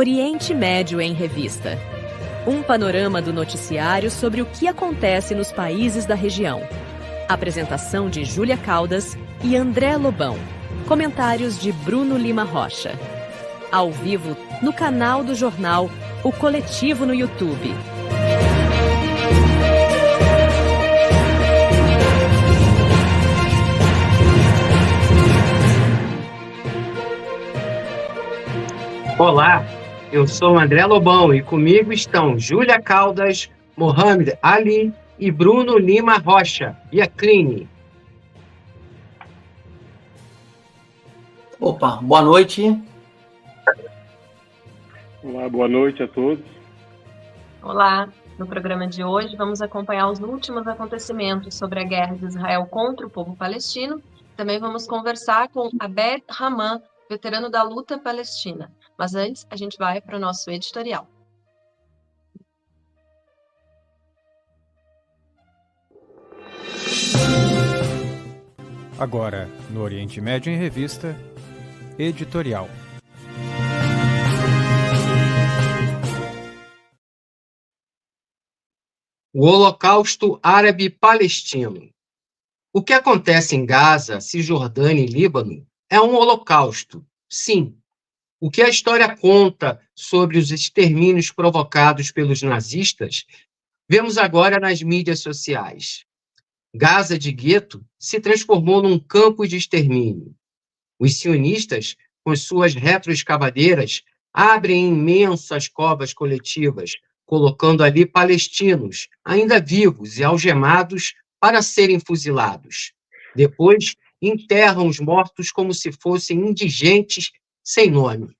Oriente Médio em Revista. Um panorama do noticiário sobre o que acontece nos países da região. Apresentação de Júlia Caldas e André Lobão. Comentários de Bruno Lima Rocha. Ao vivo no canal do jornal O Coletivo no YouTube. Olá, eu sou André Lobão e comigo estão Júlia Caldas, Mohamed Ali e Bruno Lima Rocha, e a Cline. Opa, boa noite. Olá, boa noite a todos. Olá, no programa de hoje vamos acompanhar os últimos acontecimentos sobre a guerra de Israel contra o povo palestino. Também vamos conversar com Abed Rahman, veterano da luta palestina. Mas antes, a gente vai para o nosso editorial. Agora, no Oriente Médio em Revista, editorial. O Holocausto Árabe-Palestino. O que acontece em Gaza, Cisjordânia e Líbano é um holocausto, sim. O que a história conta sobre os extermínios provocados pelos nazistas, vemos agora nas mídias sociais. Gaza de gueto se transformou num campo de extermínio. Os sionistas, com suas retroescavadeiras, abrem imensas covas coletivas, colocando ali palestinos, ainda vivos e algemados, para serem fuzilados. Depois, enterram os mortos como se fossem indigentes sem nome.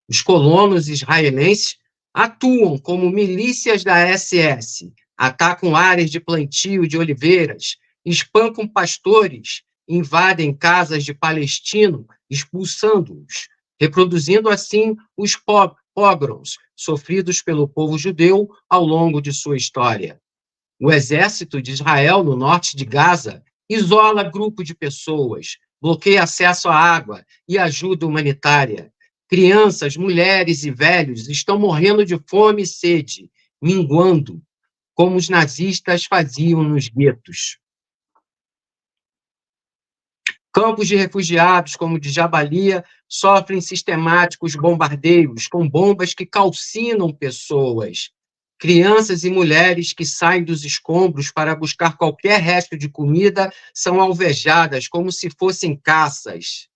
Os colonos israelenses atuam como milícias da SS, atacam áreas de plantio de oliveiras, espancam pastores, invadem casas de palestino, expulsando-os, reproduzindo assim os pogroms sofridos pelo povo judeu ao longo de sua história. O exército de Israel, no norte de Gaza, isola grupo de pessoas, bloqueia acesso à água e ajuda humanitária. Crianças, mulheres e velhos estão morrendo de fome e sede, minguando, como os nazistas faziam nos guetos. Campos de refugiados, como o de Jabalia, sofrem sistemáticos bombardeios com bombas que calcinam pessoas. Crianças e mulheres que saem dos escombros para buscar qualquer resto de comida são alvejadas como se fossem caças.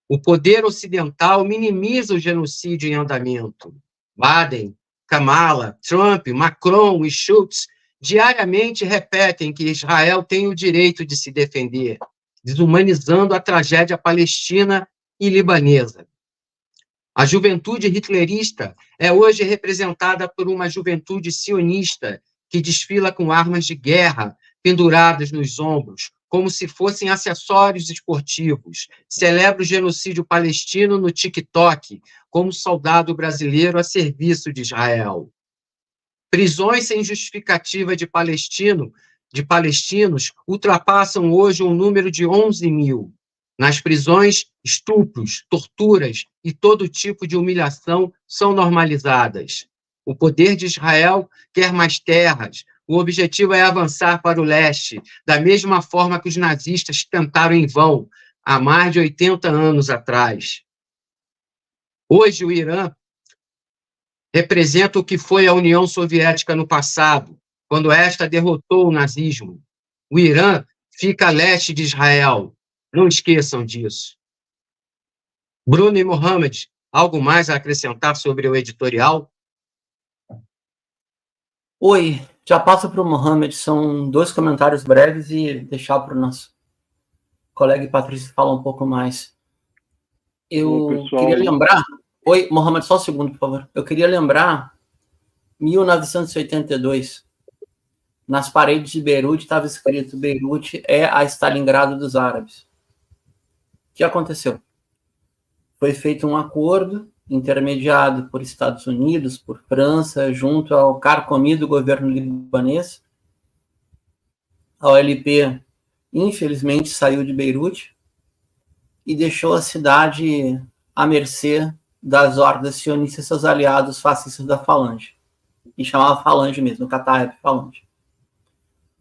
O poder ocidental minimiza o genocídio em andamento. Biden, Kamala, Trump, Macron e Schultz diariamente repetem que Israel tem o direito de se defender, desumanizando a tragédia palestina e libanesa. A juventude hitlerista é hoje representada por uma juventude sionista que desfila com armas de guerra penduradas nos ombros, como se fossem acessórios esportivos. Celebra o genocídio palestino no TikTok, como soldado brasileiro a serviço de Israel. Prisões sem justificativa de palestinos ultrapassam hoje um número de 11 mil. Nas prisões, estupros, torturas e todo tipo de humilhação são normalizadas. O poder de Israel quer mais terras. O objetivo é avançar para o leste, da mesma forma que os nazistas tentaram em vão, há mais de 80 anos atrás. Hoje, o Irã representa o que foi a União Soviética no passado, quando esta derrotou o nazismo. O Irã fica a leste de Israel. Não esqueçam disso. Bruno e Mohamed, algo mais a acrescentar sobre o editorial? Oi, já passo para o Mohamed. São 2 comentários breves e deixar para o nosso colega Patrícia falar um pouco mais. Eu queria lembrar... Oi, Mohamed, só um segundo, por favor. Eu queria lembrar 1982. Nas paredes de Beirute estava escrito: Beirute é a Stalingrado dos árabes. O que aconteceu? Foi feito um acordo intermediado por Estados Unidos, por França, junto ao carcomido governo libanês. A OLP, infelizmente, saiu de Beirute e deixou a cidade à mercê das hordas sionistas e seus aliados fascistas da Falange. E chamava Falange mesmo, Kataeb Falange.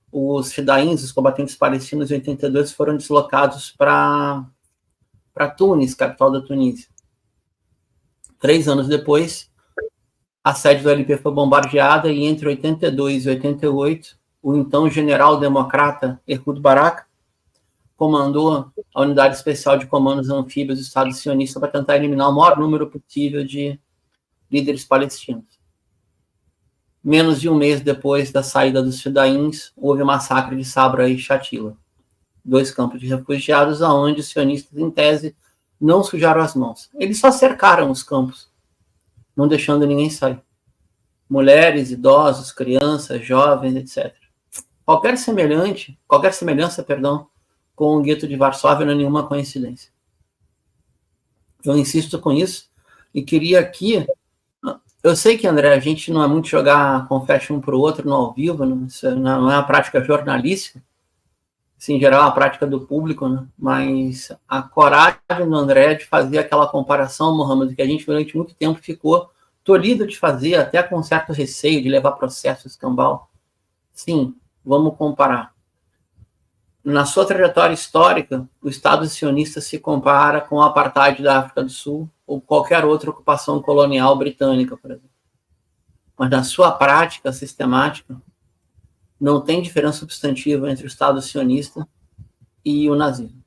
Os fidaíns, os combatentes palestinos, em 82, foram deslocados para Tunis, capital da Tunísia. 3 anos depois, a sede do LP foi bombardeada e entre 82 e 88, o então general democrata Ehud Barak comandou a unidade especial de comandos anfíbios do Estado sionista para tentar eliminar o maior número possível de líderes palestinos. Menos de um mês depois da saída dos fidaíns, houve o massacre de Sabra e Shatila, 2 campos de refugiados aonde os sionistas, em tese, não sujaram as mãos. Eles só cercaram os campos, não deixando ninguém sair. Mulheres, idosos, crianças, jovens, etc. Qualquer semelhança, com o gueto de Varsóvia não é nenhuma coincidência. Eu insisto com isso e queria aqui... Eu sei que, André, a gente não é muito jogar confete um para o outro no ao vivo, não é uma prática jornalística, assim, em geral é uma prática do público, né? Mas a coragem do André de fazer aquela comparação, Mohamed, que a gente durante muito tempo ficou tolhido de fazer, até com certo receio de levar processo escambau. Sim, vamos comparar. Na sua trajetória histórica, o Estado sionista se compara com o apartheid da África do Sul ou qualquer outra ocupação colonial britânica, por exemplo. Mas na sua prática sistemática, não tem diferença substantiva entre o Estado sionista e o nazismo.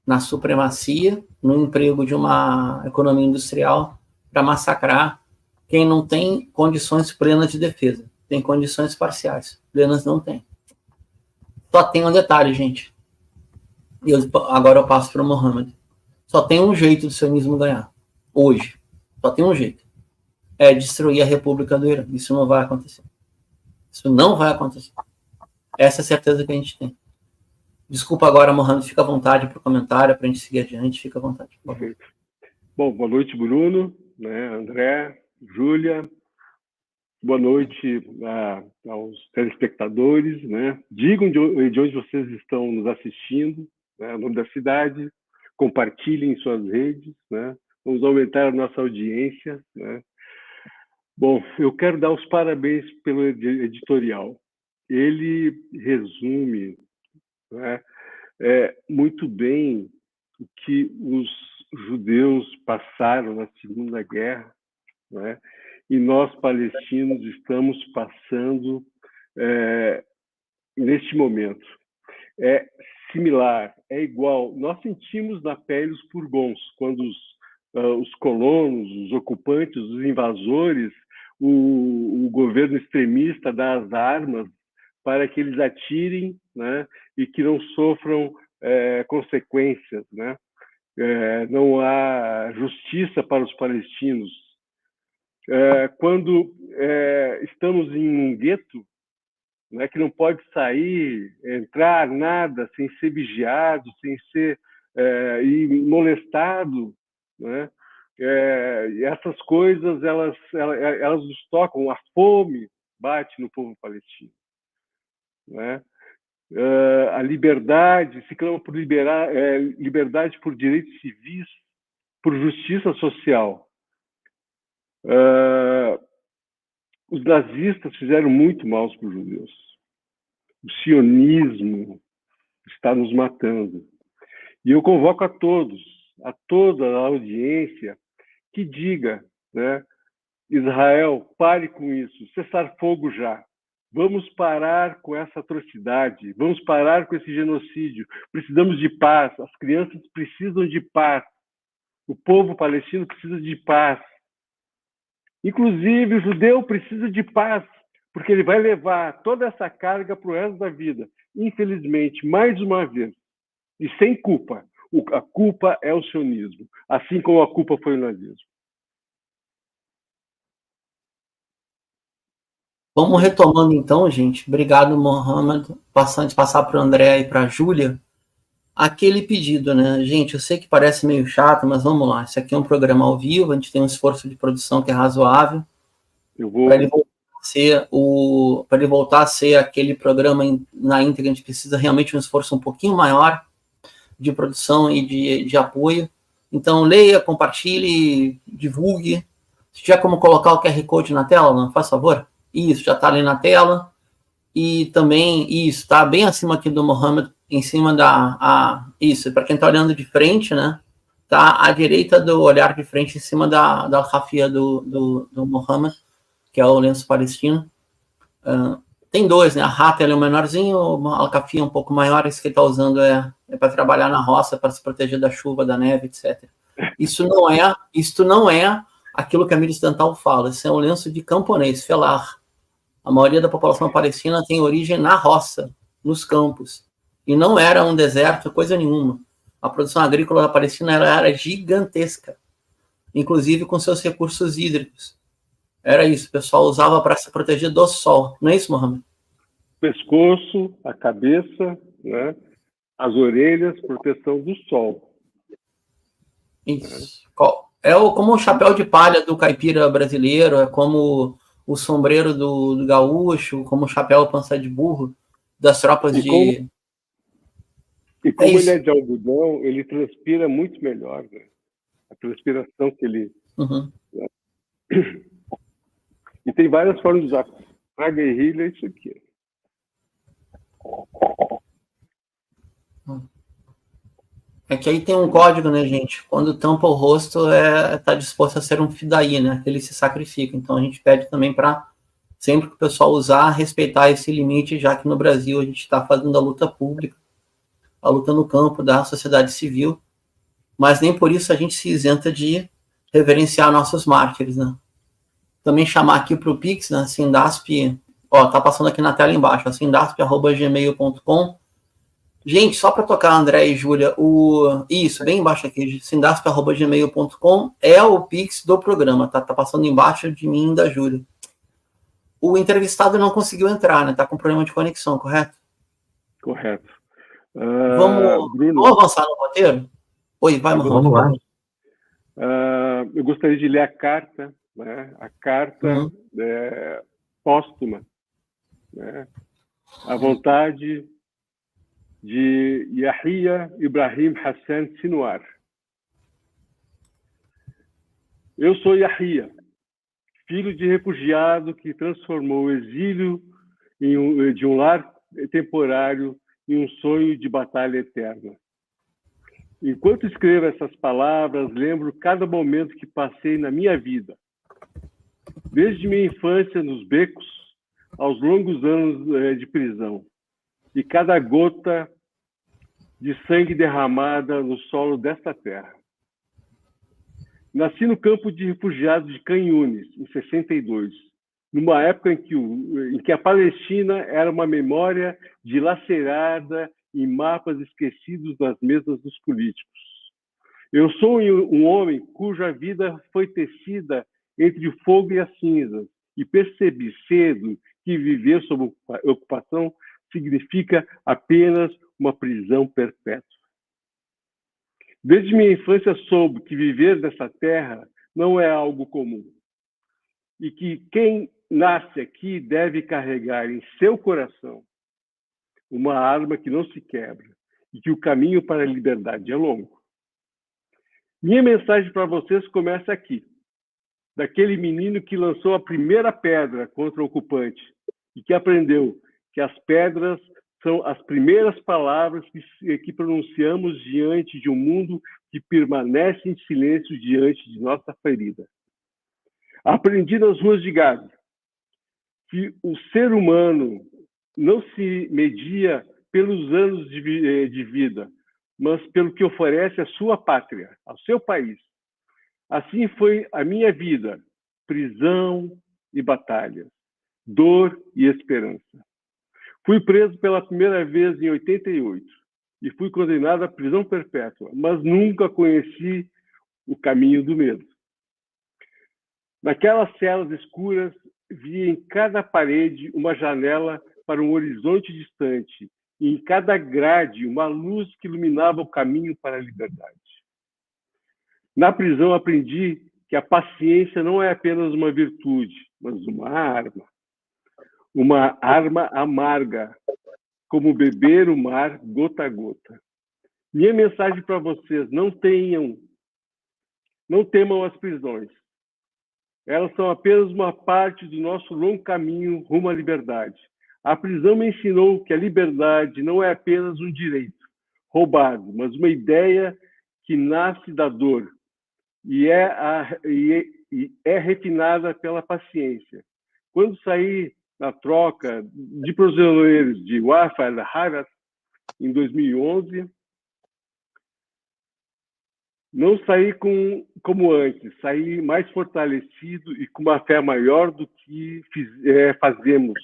Na supremacia, no emprego de uma economia industrial para massacrar quem não tem condições plenas de defesa. Tem condições parciais, plenas não tem. Só tem um detalhe, gente. Agora eu passo para o Mohamed. Só tem um jeito do sionismo ganhar. Hoje. Só tem um jeito. É destruir a República do Irã. Isso não vai acontecer. Isso não vai acontecer. Essa é a certeza que a gente tem. Desculpa agora, Mohamed. Fica à vontade para o comentário, para a gente seguir adiante. Fica à vontade. Perfeito. Bom, boa noite, Bruno, né, André, Júlia. Boa noite aos telespectadores, né? Digam de onde vocês estão nos assistindo, né? O nome da cidade, compartilhem em suas redes, né? Vamos aumentar a nossa audiência, né? Bom, eu quero dar os parabéns pelo editorial. Ele resume, né, muito bem o que os judeus passaram na Segunda Guerra, né? E nós, palestinos, estamos passando neste momento. É similar, é igual. Nós sentimos na pele os furgões, quando os colonos, os ocupantes, os invasores, o governo extremista dá as armas para que eles atirem, né, e que não sofram consequências, né? Não há justiça para os palestinos. Quando estamos em um gueto, né, que não pode sair, entrar, nada, sem ser vigiado, sem ser molestado, né? E essas coisas, elas nos tocam. A fome bate no povo palestino, né? A liberdade, se clama por liberdade, por direitos civis, por justiça social. Os nazistas fizeram muito mal para os judeus. O sionismo está nos matando. E eu convoco a toda a audiência, que diga, né, Israel, pare com isso, cessar fogo já. Vamos parar com essa atrocidade, vamos parar com esse genocídio. Precisamos de paz, as crianças precisam de paz. O povo palestino precisa de paz. Inclusive, o judeu precisa de paz, porque ele vai levar toda essa carga para o resto da vida. Infelizmente, mais uma vez, e sem culpa. A culpa é o sionismo, assim como a culpa foi o nazismo. Vamos retomando então, gente. Obrigado, Mohamed. Passar para o André e para a Júlia. Aquele pedido, né? Gente, eu sei que parece meio chato, mas vamos lá. Isso aqui é um programa ao vivo, a gente tem um esforço de produção que é razoável. Para ele voltar a ser aquele programa na íntegra, a gente precisa realmente de um esforço um pouquinho maior de produção e de apoio. Então, leia, compartilhe, divulgue. Se tiver como colocar o QR Code na tela, não, faz favor. Isso, já está ali na tela. E também, isso, está bem acima aqui do Mohammed, em cima isso, para quem está olhando de frente, né? Está à direita do olhar de frente, em cima da rafia do Mohammed, que é o lenço palestino. Tem dois, né? A rata é o menorzinho, a cafia um pouco maior. Esse que ele está usando é para trabalhar na roça, para se proteger da chuva, da neve, etc. Isto não é aquilo que a mídia ocidental fala. Isso é um lenço de camponês, felar. A maioria da população palestina tem origem na roça, nos campos. E não era um deserto, coisa nenhuma. A produção agrícola da Palestina era gigantesca, inclusive com seus recursos hídricos. Era isso, o pessoal usava para se proteger do sol. Não é isso, Mohammed? Pescoço, a cabeça, né? As orelhas, proteção do sol. Isso. É como o chapéu de palha do caipira brasileiro, é como o sombreiro do gaúcho, como o chapéu pança de burro das tropas de... E como ele é de algodão, ele transpira muito melhor, né? A transpiração que ele... Uhum. E tem várias formas de usar. Para guerrilha é isso aqui. É que aí tem um código, né, gente? Quando tampa o rosto, tá disposto a ser um fidaí, né? Ele se sacrifica. Então a gente pede também para, sempre que o pessoal usar, respeitar esse limite, já que no Brasil a gente está fazendo a luta pública, a luta no campo da sociedade civil, mas nem por isso a gente se isenta de reverenciar nossos mártires, né? Também chamar aqui para o Pix, né? Sindasp, tá passando aqui na tela embaixo, sindasp@gmail.com. Gente, só para tocar, André e Júlia, isso, bem embaixo aqui, sindasp@gmail.com é o Pix do programa, tá passando embaixo de mim e da Júlia. O entrevistado não conseguiu entrar, né? Tá com problema de conexão, correto? Correto. Vamos avançar no roteiro? Oi, vai, Vamos lá. Eu gostaria de ler a carta, né? A carta póstuma, né? A vontade de Yahya Ibrahim Hassan Sinwar. Eu sou Yahya, filho de refugiado que transformou o exílio de um lar temporário em um sonho de batalha eterna. Enquanto escrevo essas palavras, lembro cada momento que passei na minha vida. Desde minha infância nos becos, aos longos anos de prisão. E cada gota de sangue derramada no solo desta terra. Nasci no campo de refugiados de Khan Yunis, em 62, numa época em que a Palestina era uma memória dilacerada em mapas esquecidos nas mesas dos políticos. Eu sou um homem cuja vida foi tecida entre o fogo e as cinzas, e percebi cedo que viver sob ocupação significa apenas uma prisão perpétua. Desde minha infância soube que viver nessa terra não é algo comum, e que quem nasce aqui deve carregar em seu coração uma arma que não se quebra, e que o caminho para a liberdade é longo. Minha mensagem para vocês começa aqui, daquele menino que lançou a primeira pedra contra o ocupante e que aprendeu que as pedras são as primeiras palavras que pronunciamos diante de um mundo que permanece em silêncio diante de nossa ferida. Aprendi nas ruas de Gaza que o ser humano não se media pelos anos de vida, mas pelo que oferece à sua pátria, ao seu país. Assim foi a minha vida, prisão e batalha, dor e esperança. Fui preso pela primeira vez em 88 e fui condenado à prisão perpétua, mas nunca conheci o caminho do medo. Naquelas celas escuras, via em cada parede uma janela para um horizonte distante e em cada grade uma luz que iluminava o caminho para a liberdade. Na prisão aprendi que a paciência não é apenas uma virtude, mas uma arma amarga, como beber o mar gota a gota. Minha mensagem para vocês: não tenham Não temam as prisões. Elas são apenas uma parte do nosso longo caminho rumo à liberdade. A prisão me ensinou que a liberdade não é apenas um direito roubado, mas uma ideia que nasce da dor e é refinada pela paciência. Quando saí na troca de prisioneiros de Wafa al-Haras, em 2011, não saí como antes, saí mais fortalecido e com uma fé maior do que fazemos.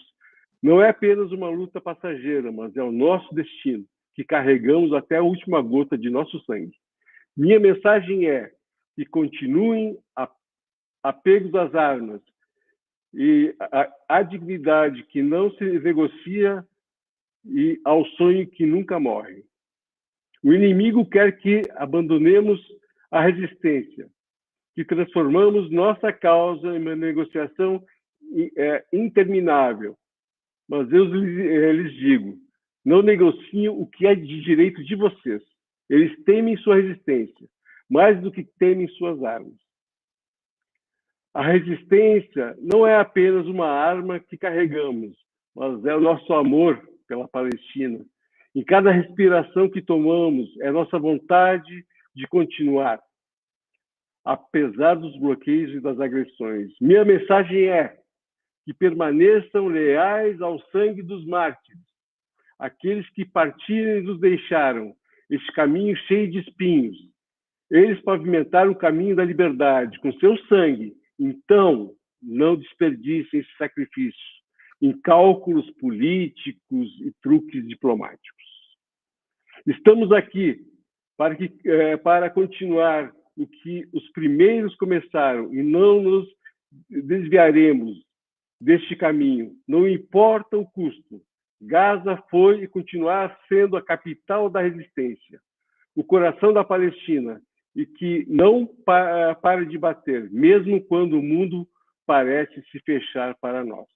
Não é apenas uma luta passageira, mas é o nosso destino, que carregamos até a última gota de nosso sangue. Minha mensagem é que continuem apegos às armas e à dignidade que não se negocia e ao sonho que nunca morre. O inimigo quer que abandonemos a resistência, que transformamos nossa causa em uma negociação interminável. Mas eu lhes digo, não negociem o que é de direito de vocês. Eles temem sua resistência, mais do que temem suas armas. A resistência não é apenas uma arma que carregamos, mas é o nosso amor pela Palestina. Em cada respiração que tomamos, é nossa vontade de continuar, apesar dos bloqueios e das agressões. Minha mensagem é que permaneçam leais ao sangue dos mártires, aqueles que partiram e nos deixaram, este caminho cheio de espinhos. Eles pavimentaram o caminho da liberdade com seu sangue. Então, não desperdicem esse sacrifício em cálculos políticos e truques diplomáticos. Estamos aqui para continuar o que os primeiros começaram e não nos desviaremos deste caminho, não importa o custo. Gaza foi e continuará sendo a capital da resistência, o coração da Palestina, e que não para de bater, mesmo quando o mundo parece se fechar para nós.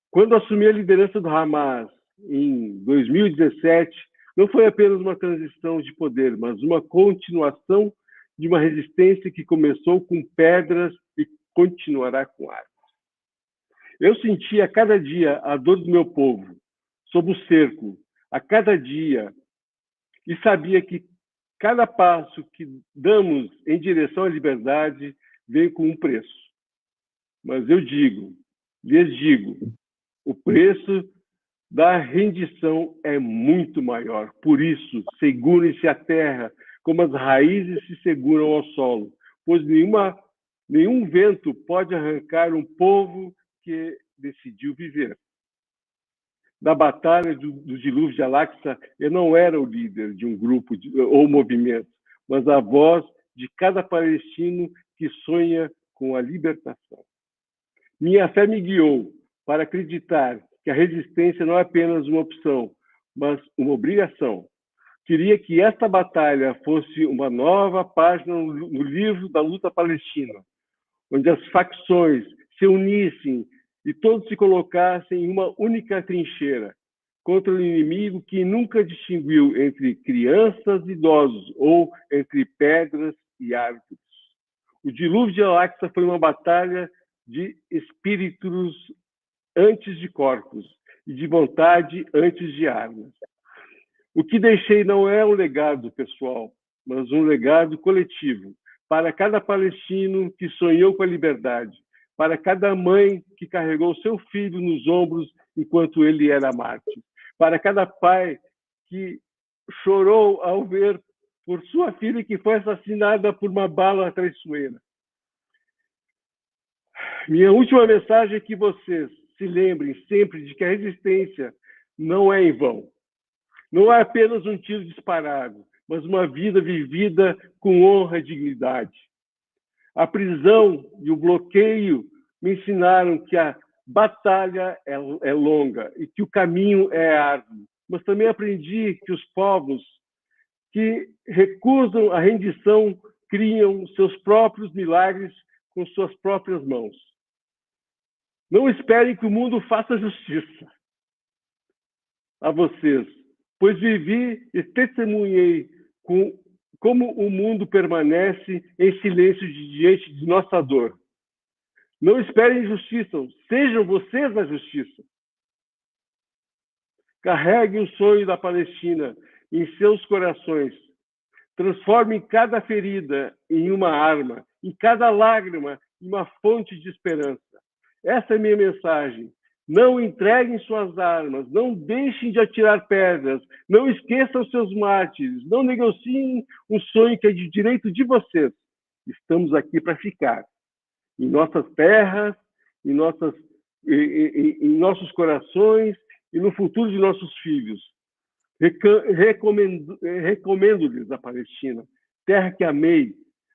Quando assumi a liderança do Hamas em 2017, não foi apenas uma transição de poder, mas uma continuação de uma resistência que começou com pedras e continuará com armas. Eu sentia a cada dia a dor do meu povo, sob o cerco, a cada dia, e sabia que cada passo que damos em direção à liberdade vem com um preço. Mas eu lhes digo, o preço da rendição é muito maior. Por isso, segurem-se à terra como as raízes se seguram ao solo, pois nenhum vento pode arrancar um povo que decidiu viver. Da batalha do dilúvio de Al-Aqsa, eu não era o líder de um grupo ou movimento, mas a voz de cada palestino que sonha com a libertação. Minha fé me guiou para acreditar que a resistência não é apenas uma opção, mas uma obrigação. Queria que esta batalha fosse uma nova página no livro da luta palestina, onde as facções se unissem e todos se colocassem em uma única trincheira contra o inimigo que nunca distinguiu entre crianças e idosos ou entre pedras e árvores. O dilúvio de Al-Aqsa foi uma batalha de espíritos antes de corpos e de vontade antes de armas. O que deixei não é um legado pessoal, mas um legado coletivo para cada palestino que sonhou com a liberdade, para cada mãe que carregou seu filho nos ombros enquanto ele era mártir, para cada pai que chorou ao ver por sua filha que foi assassinada por uma bala traiçoeira. Minha última mensagem é que vocês se lembrem sempre de que a resistência não é em vão. Não é apenas um tiro disparado, mas uma vida vivida com honra e dignidade. A prisão e o bloqueio me ensinaram que a batalha é longa e que o caminho é árduo. Mas também aprendi que os povos que recusam a rendição criam seus próprios milagres com suas próprias mãos. Não esperem que o mundo faça justiça a vocês, pois vivi e testemunhei como o mundo permanece em silêncio diante de nossa dor. Não esperem justiça, sejam vocês a justiça. Carreguem o sonho da Palestina em seus corações. Transformem cada ferida em uma arma, em cada lágrima em uma fonte de esperança. Essa é a minha mensagem. Não entreguem suas armas, não deixem de atirar pedras, não esqueçam seus mártires, não negociem um sonho que é de direito de vocês. Estamos aqui para ficar. Em nossas terras, em nossos corações e no futuro de nossos filhos. Recomendo-lhes a Palestina, terra que amei,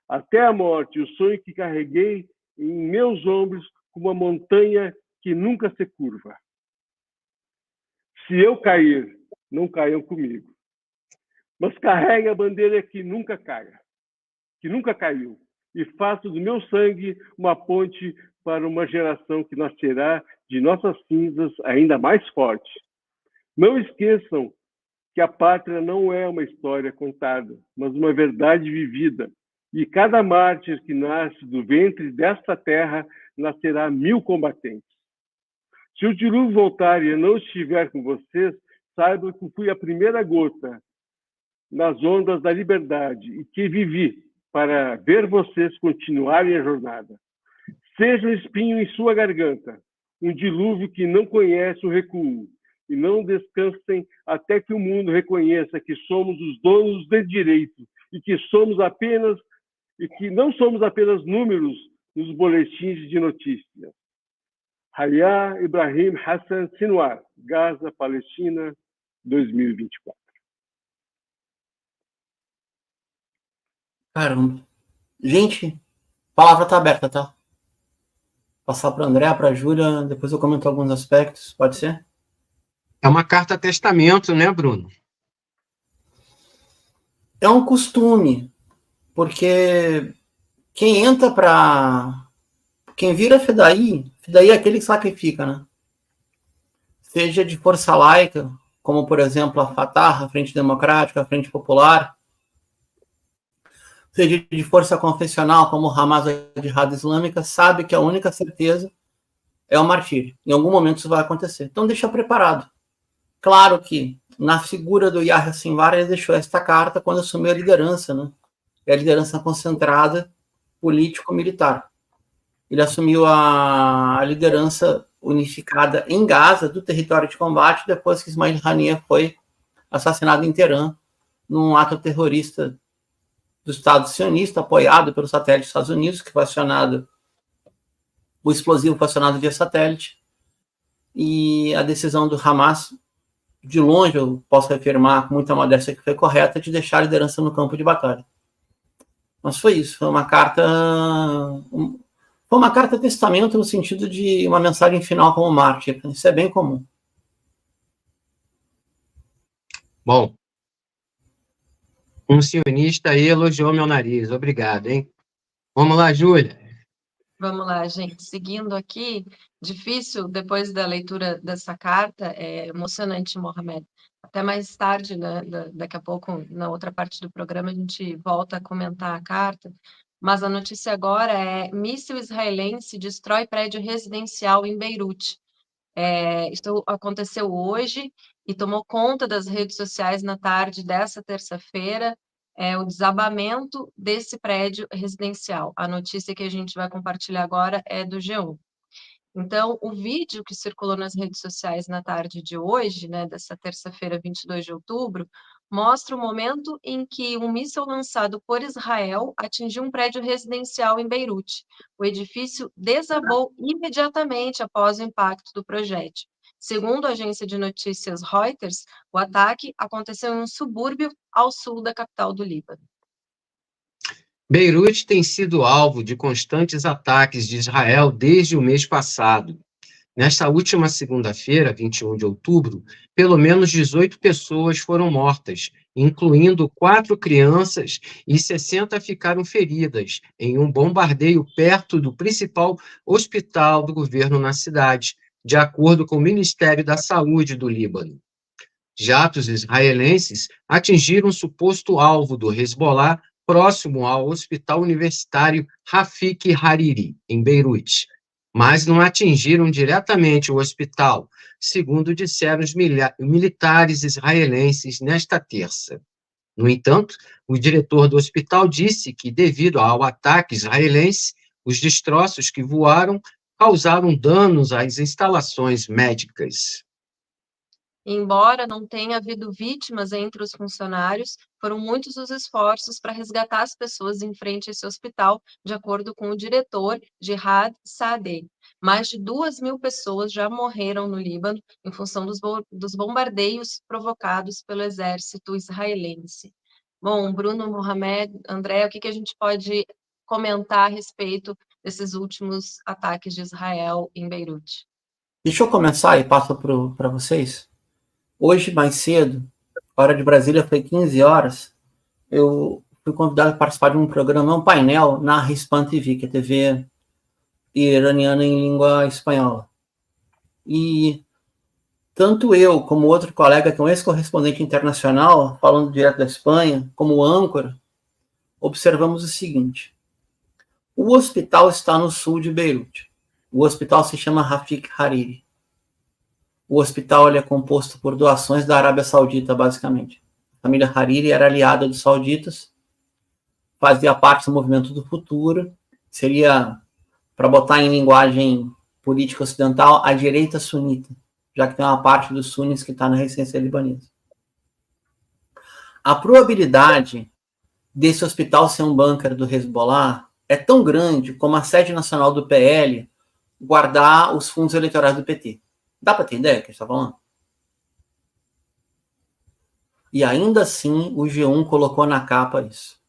até a morte, o sonho que carreguei em meus ombros como uma montanha que nunca se curva. Se eu cair, não caiam comigo. Mas carregue a bandeira que nunca caia, que nunca caiu, e faça do meu sangue uma ponte para uma geração que nascerá de nossas cinzas ainda mais forte. Não esqueçam que a pátria não é uma história contada, mas uma verdade vivida. E cada mártir que nasce do ventre desta terra nascerá 1000 combatentes. Se o dilúvio voltar e eu não estiver com vocês, saibam que fui a primeira gota nas ondas da liberdade e que vivi para ver vocês continuarem a jornada. Seja um espinho em sua garganta, um dilúvio que não conhece o recuo, e não descansem até que o mundo reconheça que somos os donos de direito e que não somos apenas números nos boletins de notícias. Hayya Ibrahim Hassan Sinwar, Gaza, Palestina, 2024. Caramba. Gente, a palavra está aberta, tá? Passar para o André, para a Júlia, depois eu comento alguns aspectos, pode ser? É uma carta testamento, né, Bruno? É um costume, porque quem entra para... Quem vira Fedaí é aquele que sacrifica, né? Seja de força laica, como, por exemplo, a Fatah, a Frente Democrática, a Frente Popular, seja de força confessional, como o Hamas, a Jihad Islâmica, sabe que a única certeza é o martírio. Em algum momento isso vai acontecer. Então, deixa preparado. Claro que, na figura do Yahya Sinwar, ele deixou esta carta quando assumiu a liderança, né? É a liderança concentrada político-militar. Ele assumiu a liderança unificada em Gaza, do território de combate, depois que Ismail Haniyeh foi assassinado em Teherã, num ato terrorista do Estado sionista, apoiado pelo satélite dos Estados Unidos, que foi acionado, o explosivo foi acionado via satélite, e a decisão do Hamas, de longe, eu posso afirmar com muita modéstia que foi correta, de deixar a liderança no campo de batalha. Mas foi isso, foi uma carta testamento no sentido de uma mensagem final como mártir. Isso é bem comum. Bom, um sionista aí elogiou meu nariz. Obrigado, hein? Vamos lá, Júlia. Vamos lá, gente. Seguindo aqui, difícil, depois da leitura dessa carta, é emocionante, Mohamed. Até mais tarde, né, daqui a pouco, na outra parte do programa, a gente volta a comentar a carta. Mas a notícia agora é: míssil israelense destrói prédio residencial em Beirute. Isso aconteceu hoje e tomou conta das redes sociais na tarde dessa terça-feira. O desabamento desse prédio residencial. A notícia que a gente vai compartilhar agora é do G1. Então, o vídeo que circulou nas redes sociais na tarde de hoje, né, dessa terça-feira, 22 de outubro, mostra o momento em que um míssil lançado por Israel atingiu um prédio residencial em Beirute. O edifício desabou imediatamente após o impacto do projétil. Segundo a agência de notícias Reuters, o ataque aconteceu em um subúrbio ao sul da capital do Líbano. Beirute tem sido alvo de constantes ataques de Israel desde o mês passado. Nesta última segunda-feira, 21 de outubro, pelo menos 18 pessoas foram mortas, incluindo 4 crianças, e 60 ficaram feridas em um bombardeio perto do principal hospital do governo na cidade, de acordo com o Ministério da Saúde do Líbano. Jatos israelenses atingiram o suposto alvo do Hezbollah próximo ao Hospital Universitário Rafik Hariri, em Beirute, mas não atingiram diretamente o hospital, segundo disseram os militares israelenses nesta terça. No entanto, o diretor do hospital disse que, devido ao ataque israelense, os destroços que voaram causaram danos às instalações médicas. Embora não tenha havido vítimas entre os funcionários, foram muitos os esforços para resgatar as pessoas em frente a esse hospital, de acordo com o diretor, Jihad Saadeh. Mais de 2.000 pessoas já morreram no Líbano em função dos bombardeios provocados pelo exército israelense. Bom, Bruno, Mohamed, André, o que a gente pode comentar a respeito desses últimos ataques de Israel em Beirute? Deixa eu começar e passo para vocês. Hoje, mais cedo, hora de Brasília, foi 15 horas, eu fui convidado a participar de um programa, um painel, na Hispan TV, que é TV iraniana em língua espanhola. E tanto eu, como outro colega, que é um ex-correspondente internacional, falando direto da Espanha, como âncora, observamos o seguinte. O hospital está no sul de Beirute. O hospital se chama Rafik Hariri. O hospital é composto por doações da Arábia Saudita, basicamente. A família Hariri era aliada dos sauditas, fazia parte do movimento do futuro, seria, para botar em linguagem política ocidental, a direita sunita, já que tem uma parte dos sunis que está na resistência libanesa. A probabilidade desse hospital ser um bunker do Hezbollah é tão grande como a sede nacional do PL guardar os fundos eleitorais do PT. Dá para ter ideia do que a gente está falando? E ainda assim, o G1 colocou na capa isso.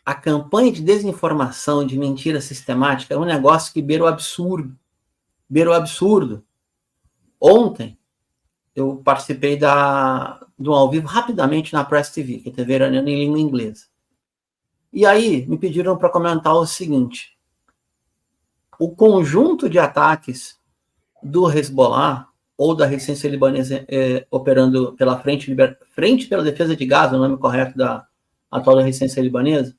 A campanha de desinformação, de mentira sistemática, é um negócio que beira o absurdo. Beira o absurdo. Ontem, eu participei do ao vivo rapidamente na Press TV, que é TV iraniana em língua inglesa. E aí, me pediram para comentar o seguinte. O conjunto de ataques do Hezbollah ou da resistência libanesa operando pela Frente pela Defesa de Gaza, o nome correto da atual resistência libanesa,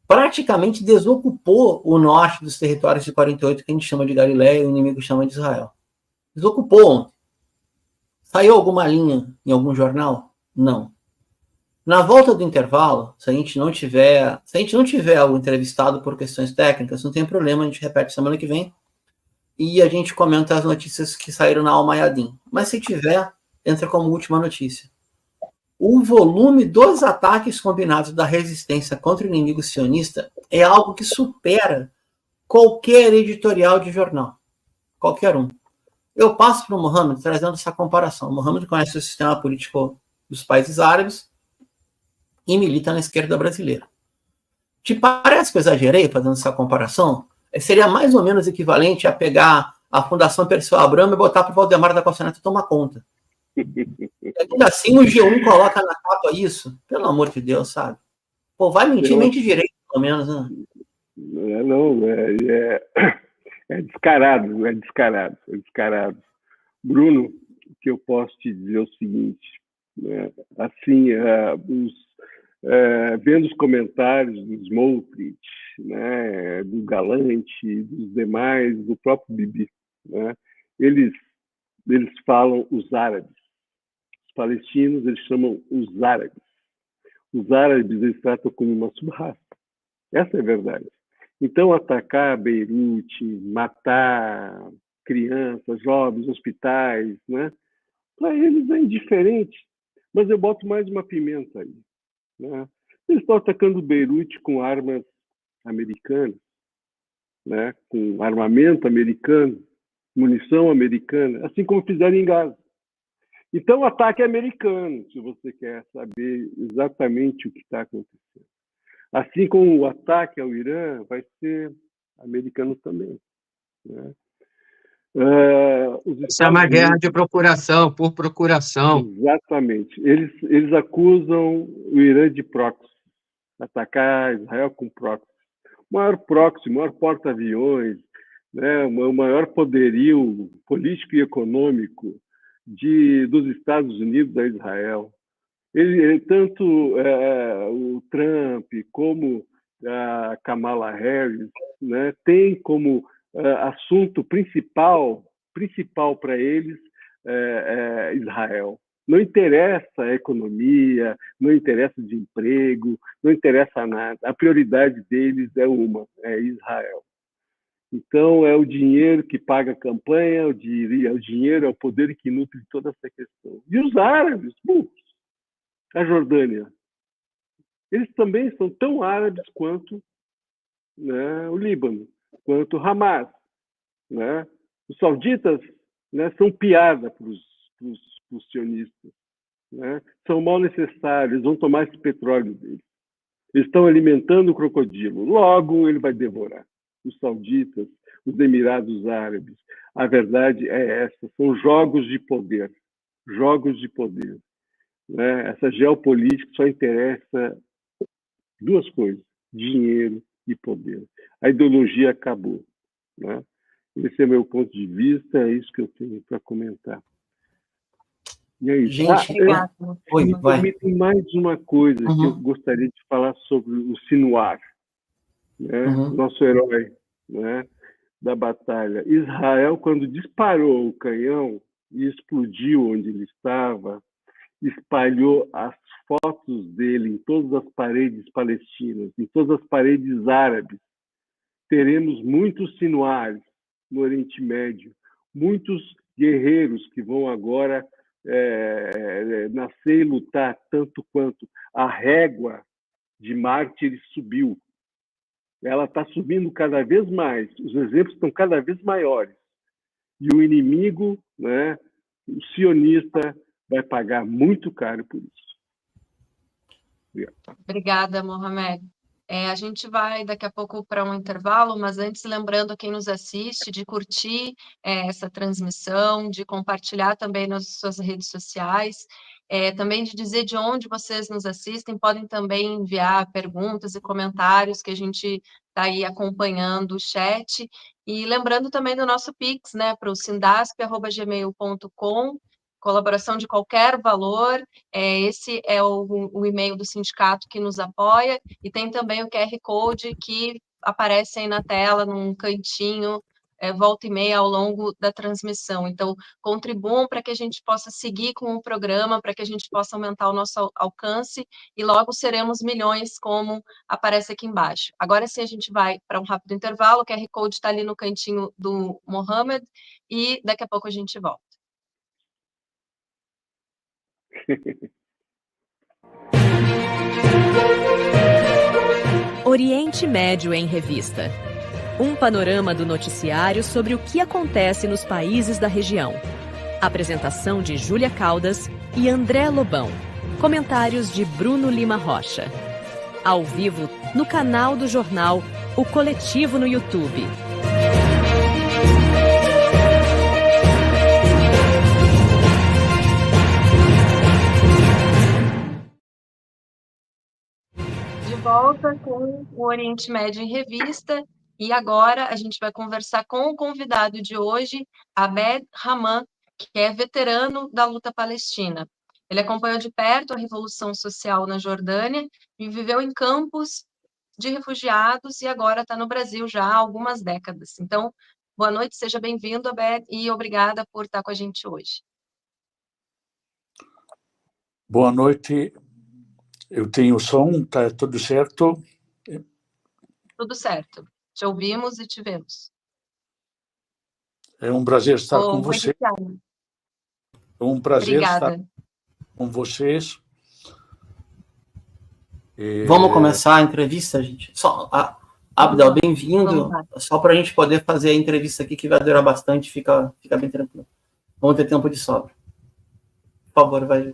praticamente desocupou o norte dos territórios de 48, que a gente chama de Galileia e o inimigo chama de Israel. Desocupou ontem. Saiu alguma linha em algum jornal? Não. Na volta do intervalo, se a gente não tiver o entrevistado por questões técnicas, não tem problema, a gente repete semana que vem e a gente comenta as notícias que saíram na Al-Mayadin. Mas se tiver, entra como última notícia. O volume dos ataques combinados da resistência contra o inimigo sionista é algo que supera qualquer editorial de jornal. Qualquer um. Eu passo para o Mohamed trazendo essa comparação. O Mohamed conhece o sistema político dos países árabes e milita na esquerda brasileira. Te parece que eu exagerei fazendo essa comparação? Seria mais ou menos equivalente a pegar a Fundação Perseu Abramo e botar para o Valdemar da Costa Neto tomar conta. Ainda assim, o G1 coloca na capa isso. Pelo amor de Deus, sabe? Pô, vai mentir, mente direito, pelo menos, né? É descarado, é descarado. Bruno, o que eu posso te dizer é o seguinte, né? Assim, vendo os comentários do Smotrich, né, do Galante, dos demais, do próprio Bibi, né, eles falam os árabes. Os palestinos, eles chamam os árabes. Os árabes, eles tratam como uma sub-raça. Essa é a verdade. Então, atacar Beirute, matar crianças, jovens, hospitais, né? Para eles é indiferente. Mas eu boto mais uma pimenta aí. Né? Eles estão atacando Beirute com armas americanas, né? Com armamento americano, munição americana, assim como fizeram em Gaza. Então, o ataque é americano, se você quer saber exatamente o que está acontecendo. Assim como o ataque ao Irã vai ser americano também. Né? Isso é uma guerra de procuração, por procuração. Exatamente. Eles acusam o Irã de proxy, atacar Israel com proxy. O maior proxy, o maior porta-aviões, né? O maior poderio político e econômico dos Estados Unidos a Israel. Tanto o Trump como a Kamala Harris, né, tem como assunto principal para eles Israel. Não interessa a economia, não interessa de emprego, não interessa nada. A prioridade deles é Israel. Então, é o dinheiro que paga a campanha, o dinheiro é o poder que nutre toda essa questão. E os árabes, a Jordânia, eles também são tão árabes quanto, né, o Líbano, quanto Hamas. Né? Os sauditas, né, são piada para os sionistas. Né? São mal necessários, vão tomar esse petróleo deles. Eles estão alimentando o crocodilo. Logo, ele vai devorar. Os sauditas, os Emirados Árabes. A verdade é essa, são jogos de poder. Jogos de poder. Né? Essa geopolítica só interessa duas coisas, dinheiro e poder. A ideologia acabou. Né? Esse é meu ponto de vista, é isso que eu tenho para comentar. E aí, gente, tem mais uma coisa que eu gostaria de falar sobre o Sinuar, né? Nosso herói, né, da batalha. Israel, quando disparou o canhão e explodiu onde ele estava, espalhou as fotos dele em todas as paredes palestinas, em todas as paredes árabes. Teremos muitos Sinuares no Oriente Médio, muitos guerreiros que vão agora nascer e lutar tanto quanto a régua de mártires subiu. Ela está subindo cada vez mais, os exemplos estão cada vez maiores. E o inimigo, né, o sionista, vai pagar muito caro por isso. Obrigada, Mohamed. A gente vai daqui a pouco para um intervalo, mas antes lembrando a quem nos assiste de curtir essa transmissão, de compartilhar também nas suas redes sociais, também de dizer de onde vocês nos assistem, podem também enviar perguntas e comentários que a gente está aí acompanhando o chat, e lembrando também do nosso Pix, né, para o sindasp@gmail.com, colaboração de qualquer valor, esse é o e-mail do sindicato que nos apoia, e tem também o QR Code que aparece aí na tela, num cantinho, volta e meia ao longo da transmissão. Então, contribuam para que a gente possa seguir com o programa, para que a gente possa aumentar o nosso alcance, e logo seremos milhões, como aparece aqui embaixo. Agora sim, a gente vai para um rápido intervalo, o QR Code está ali no cantinho do Mohamed, e daqui a pouco a gente volta. Oriente Médio em Revista. Um panorama do noticiário sobre o que acontece nos países da região. Apresentação de Júlia Caldas e André Lobão. Comentários de Bruno Lima Rocha. Ao vivo no canal do jornal O Coletivo no YouTube. Volta com o Oriente Médio em Revista, e agora a gente vai conversar com o convidado de hoje, Abed Rahman, que é veterano da luta palestina. Ele acompanhou de perto a Revolução Social na Jordânia e viveu em campos de refugiados e agora está no Brasil já há algumas décadas. Então, boa noite, seja bem-vindo, Abed, e obrigada por estar com a gente hoje. Boa noite. Eu tenho som, está tudo certo? Tudo certo. Te ouvimos e te vemos. É um prazer estar com você. É um prazer estar com vocês. Vamos começar a entrevista, gente? Abdel, bem-vindo. Só para a gente poder fazer a entrevista aqui, que vai durar bastante, fica bem tranquilo. Vamos ter tempo de sobra. Por favor, vai.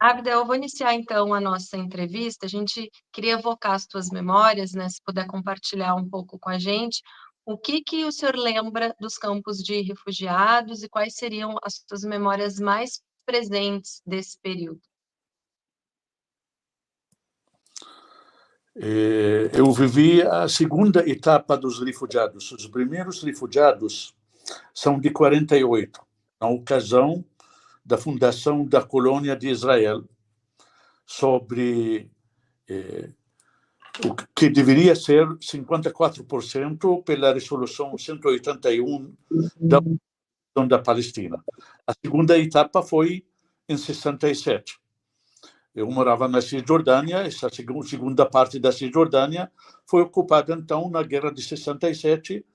Abdel, eu vou iniciar então a nossa entrevista. A gente queria evocar as tuas memórias, né? Se puder compartilhar um pouco com a gente. O que o senhor lembra dos campos de refugiados e quais seriam as suas memórias mais presentes desse período? Eu vivi a segunda etapa dos refugiados. Os primeiros refugiados são de 48. Na ocasião, da fundação da colônia de Israel, sobre o que deveria ser 54% pela resolução 181 da Palestina. A segunda etapa foi em 67. Eu morava na Cisjordânia, essa segunda parte da Cisjordânia foi ocupada, então, na Guerra de 67,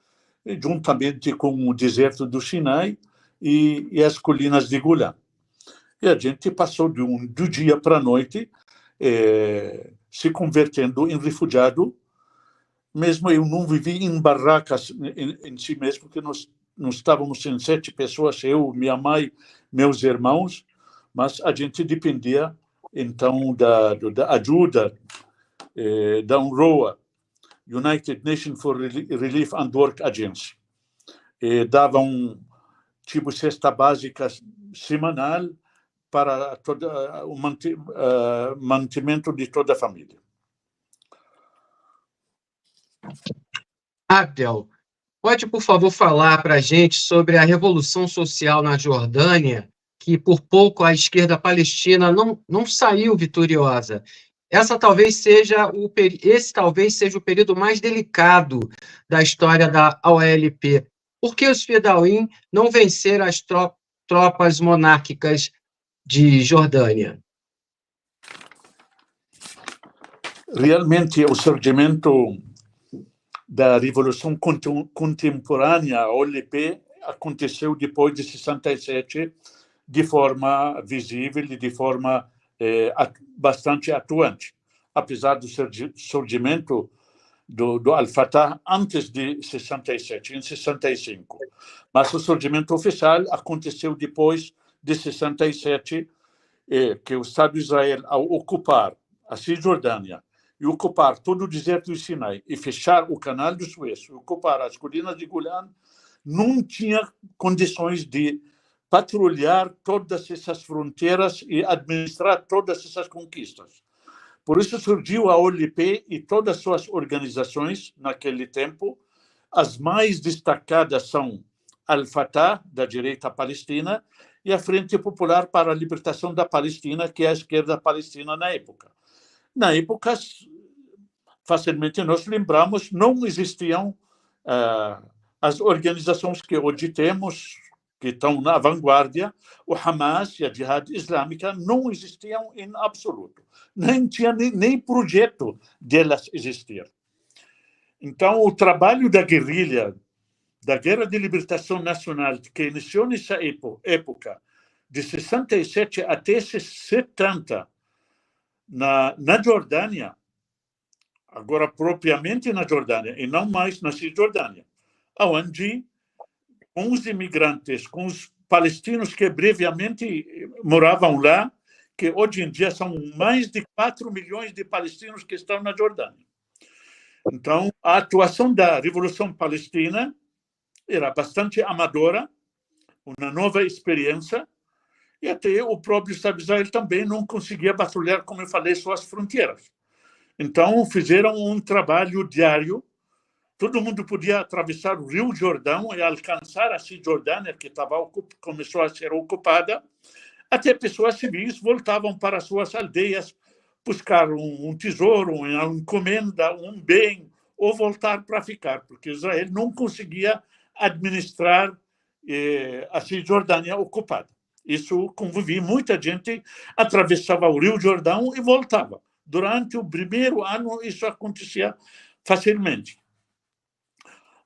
juntamente com o deserto do Sinai e as colinas de Golã. E a gente passou do dia para a noite se convertendo em refugiado. Mesmo eu não vivi em barracas em si mesmo, porque nós estávamos em 7 pessoas, eu, minha mãe, meus irmãos, mas a gente dependia, então, da ajuda da UNRWA, United Nations for Relief and Work Agency. Davam tipo cesta básica semanal para o mantimento de toda a família. Abdel, pode, por favor, falar para a gente sobre a Revolução Social na Jordânia, que por pouco a esquerda palestina não saiu vitoriosa. Esse talvez seja o período mais delicado da história da OLP. Por que os Fedayeen não venceram as tropas monárquicas de Jordânia? Realmente, o surgimento da Revolução Contemporânea, a OLP, aconteceu depois de 67, de forma visível e de forma bastante atuante, apesar do surgimento do Al-Fatah antes de 67, em 65. Mas o surgimento oficial aconteceu depois de 67, que o Estado de Israel, ao ocupar a Cisjordânia e ocupar todo o deserto do Sinai e fechar o canal do Suez, ocupar as colinas de Golã, não tinha condições de patrulhar todas essas fronteiras e administrar todas essas conquistas. Por isso surgiu a OLP e todas as suas organizações naquele tempo. As mais destacadas são Al-Fatah, da direita palestina, e a Frente Popular para a Libertação da Palestina, que é a esquerda palestina na época. Na época, facilmente nós lembramos, não existiam as organizações que hoje temos, que estão na vanguarda. O Hamas e a Jihad Islâmica não existiam em absoluto. Nem tinha nem projeto delas existir. Então, o trabalho da guerrilha, da Guerra de Libertação Nacional, que iniciou nessa época, de 67 até 70, na Jordânia, agora propriamente na Jordânia, e não mais na Cisjordânia, onde com os imigrantes, com os palestinos que brevemente moravam lá, que hoje em dia são mais de 4 milhões de palestinos que estão na Jordânia. Então, a atuação da Revolução Palestina era bastante amadora, uma nova experiência, e até o próprio Estado de Israel também não conseguia patrulhar, como eu falei, suas fronteiras. Então, fizeram um trabalho diário. Todo mundo podia atravessar o Rio Jordão e alcançar a Cisjordânia, que começou a ser ocupada. Até pessoas civis voltavam para suas aldeias, buscar um tesouro, uma encomenda, um bem, ou voltar para ficar, porque Israel não conseguia administrar a Cisjordânia ocupada. Isso convivia, muita gente atravessava o Rio Jordão e voltava. Durante o primeiro ano, isso acontecia facilmente.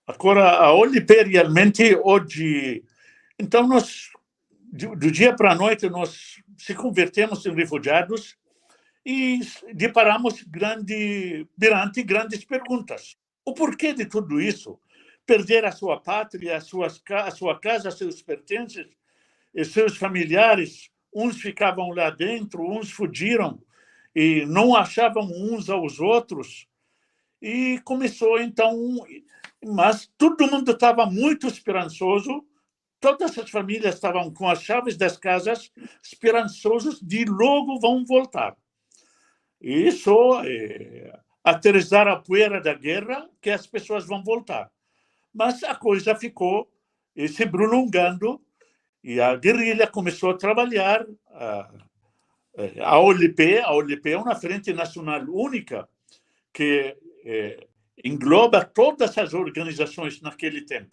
Agora, a OLP realmente hoje... Então, nós, do dia para a noite, nós se convertemos em refugiados e deparamos perante grandes perguntas. O porquê de tudo isso? Perder a sua pátria, a sua casa, seus pertences, seus familiares. Uns ficavam lá dentro, uns fugiram e não achavam uns aos outros. E começou, então... Mas todo mundo estava muito esperançoso. Todas as famílias estavam com as chaves das casas, esperançosos de logo vão voltar. E só aterrissar a poeira da guerra que as pessoas vão voltar. Mas a coisa ficou se prolongando E a guerrilha começou a trabalhar. A OLP é uma frente nacional única que engloba todas as organizações naquele tempo,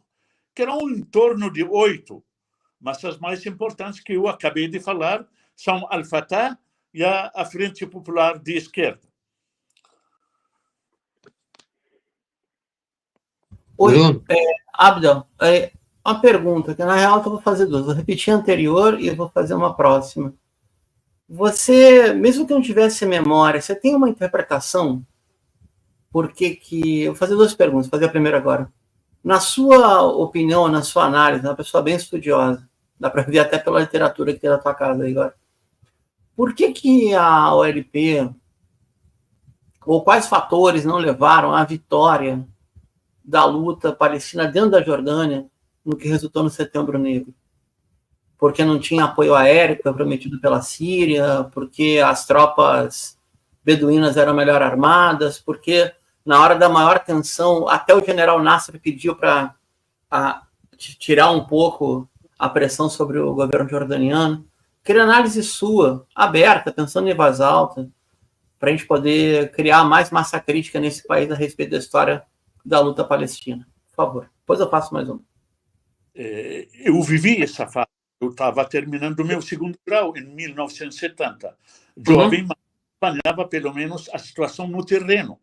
que eram em torno de 8, mas as mais importantes que eu acabei de falar são Al-Fatah e a Frente Popular de Esquerda. Oi, Abdel, uma pergunta, que na real eu vou fazer duas. Vou repetir a anterior e eu vou fazer uma próxima. Você, mesmo que não tivesse memória, você tem uma interpretação? Porque que... Eu vou fazer duas perguntas, vou fazer a primeira agora. Na sua opinião, na sua análise, uma pessoa bem estudiosa, dá para ver até pela literatura que tem na tua casa aí agora. Por que a OLP, ou quais fatores não levaram à vitória da luta palestina dentro da Jordânia, no que resultou no Setembro Negro? Porque não tinha apoio aéreo prometido pela Síria, porque as tropas beduínas eram melhor armadas, porque na hora da maior tensão, até o general Nasser pediu para tirar um pouco a pressão sobre o governo jordaniano. Queria análise sua, aberta, pensando em voz alta, para a gente poder criar mais massa crítica nesse país a respeito da história da luta palestina. Por favor. Depois eu faço mais uma. Eu vivi essa fase. Eu estava terminando o meu segundo grau em 1970. Jovem, mas acompanhava pelo menos a situação no terreno.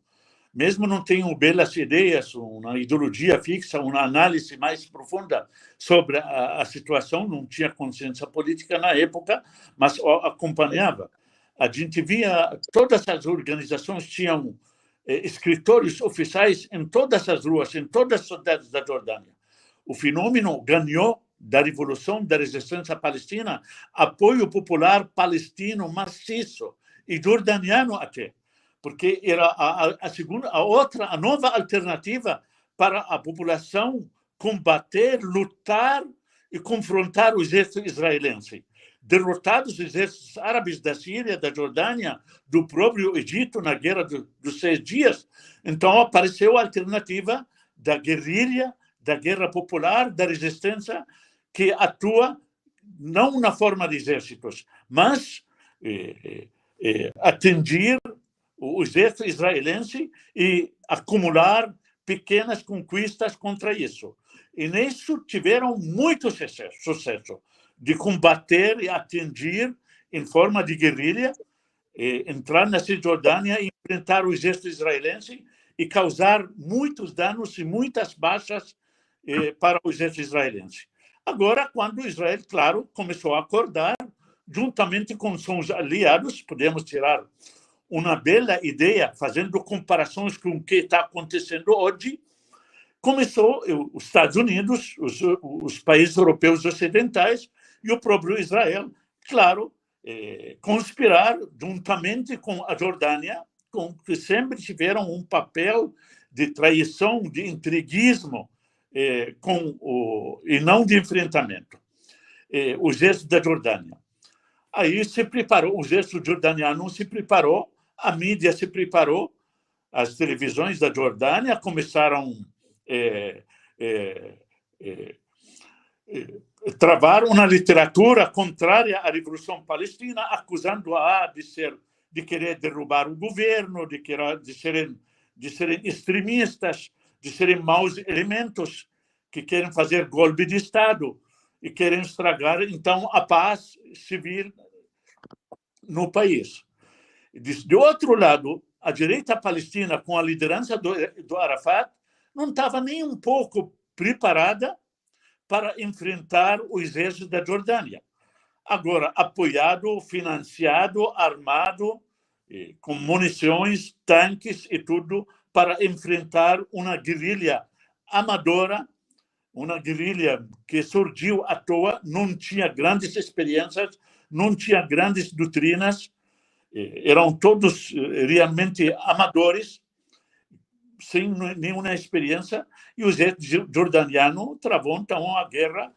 Mesmo não tenho belas ideias, uma ideologia fixa, uma análise mais profunda sobre a situação, não tinha consciência política na época, mas acompanhava. A gente via, todas as organizações tinham escritórios oficiais em todas as ruas, em todas as cidades da Jordânia. O fenômeno ganhou da Revolução da Resistência Palestina apoio popular palestino maciço e jordaniano até, porque era a nova alternativa para a população combater, lutar e confrontar o exército israelense. Derrotados os exércitos árabes da Síria, da Jordânia, do próprio Egito na Guerra dos 6 Dias, então apareceu a alternativa da guerrilha, da guerra popular, da resistência, que atua não na forma de exércitos, mas atingir o exército israelense e acumular pequenas conquistas contra isso. E nisso tiveram muito sucesso de combater e atingir em forma de guerrilha, entrar na Cisjordânia e enfrentar o exército israelense e causar muitos danos e muitas baixas para o exército israelense. Agora, quando Israel, claro, começou a acordar, juntamente com seus aliados, podemos tirar uma bela ideia, fazendo comparações com o que está acontecendo hoje, começou os Estados Unidos, os países europeus ocidentais e o próprio Israel, claro, conspirar juntamente com a Jordânia, que sempre tiveram um papel de traição, de intriguismo, e não de enfrentamento. O exército da Jordânia. Aí se preparou, o exército jordaniano se preparou, a mídia se preparou, as televisões da Jordânia começaram travar uma literatura contrária à Revolução Palestina, acusando-a de querer derrubar o governo, de serem extremistas, de serem maus elementos que querem fazer golpe de Estado e querem estragar, então, a paz civil no país. De outro lado, a direita palestina, com a liderança do Arafat, não estava nem um pouco preparada para enfrentar o exército da Jordânia. Agora, apoiado, financiado, armado, com munições, tanques e tudo, para enfrentar uma guerrilha amadora, uma guerrilha que surgiu à toa, não tinha grandes experiências, não tinha grandes doutrinas, eram todos realmente amadores, sem nenhuma experiência, e o exército jordaniano travou então uma guerra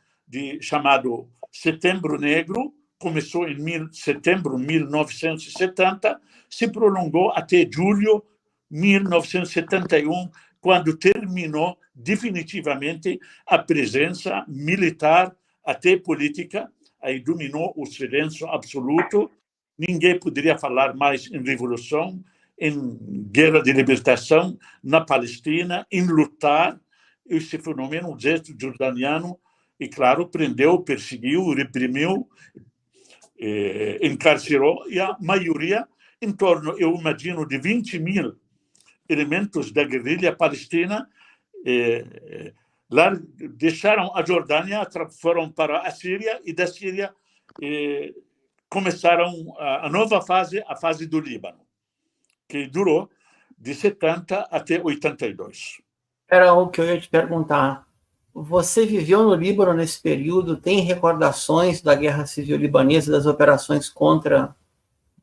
chamado Setembro Negro, começou em setembro de 1970, se prolongou até julho de 1971, quando terminou definitivamente a presença militar até política, aí dominou o silêncio absoluto. Ninguém poderia falar mais em revolução, em guerra de libertação na Palestina, em lutar. Esse fenômeno, o exército jordaniano, e claro, prendeu, perseguiu, reprimiu, encarcerou, e a maioria, em torno, eu imagino, de 20 mil elementos da guerrilha palestina, lá deixaram a Jordânia, foram para a Síria, e da Síria começaram a nova fase, a fase do Líbano, que durou de 70 até 82. Era o que eu ia te perguntar. Você viveu no Líbano nesse período? Tem recordações da Guerra Civil Libanesa, das operações contra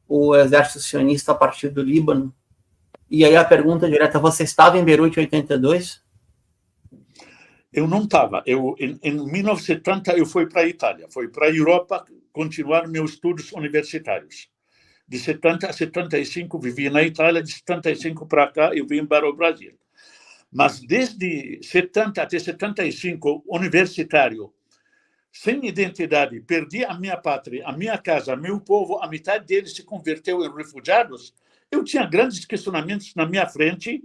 o exército sionista a partir do Líbano? E aí a pergunta direta, você estava em Beirute em 82? Eu não estava. Em 1970, eu fui para a Itália, fui para a Europa continuar meus estudos universitários. De 70 a 75, vivi na Itália, de 75 para cá, eu vim para o Brasil. Mas desde 70 até 75, universitário, sem identidade, perdi a minha pátria, a minha casa, meu povo, a metade deles se converteu em refugiados. Eu tinha grandes questionamentos na minha frente,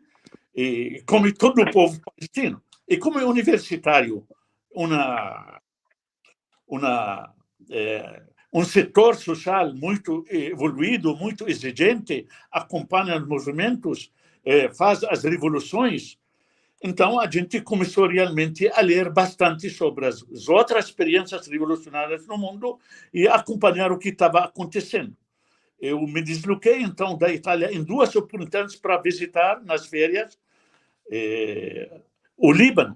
como todo o povo palestino. E como universitário, um setor social muito evoluído, muito exigente, acompanha os movimentos, faz as revoluções. Então, a gente começou realmente a ler bastante sobre as outras experiências revolucionárias no mundo e acompanhar o que estava acontecendo. Eu me desloquei, então, da Itália em 2 oportunidades para visitar, nas férias, o Líbano.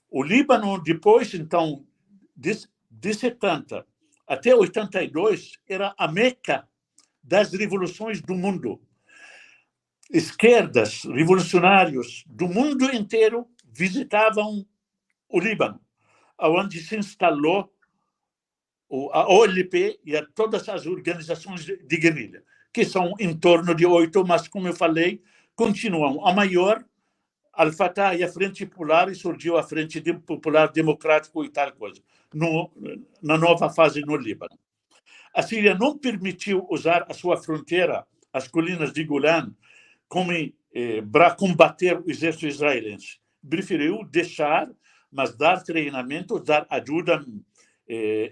O Líbano, depois, então, de 70 até 82, era a meca das revoluções do mundo. Esquerdas, revolucionários do mundo inteiro visitavam o Líbano, onde se instalou a OLP e todas as organizações de guerrilha, que são em torno de 8, mas, como eu falei, continuam. A maior, Al-Fatah e a Frente Popular, e surgiu a Frente Popular Democrático e tal coisa, na nova fase no Líbano. A Síria não permitiu usar a sua fronteira, as colinas de Golan, para combater o exército israelense. Preferiu deixar, mas dar treinamento, dar ajuda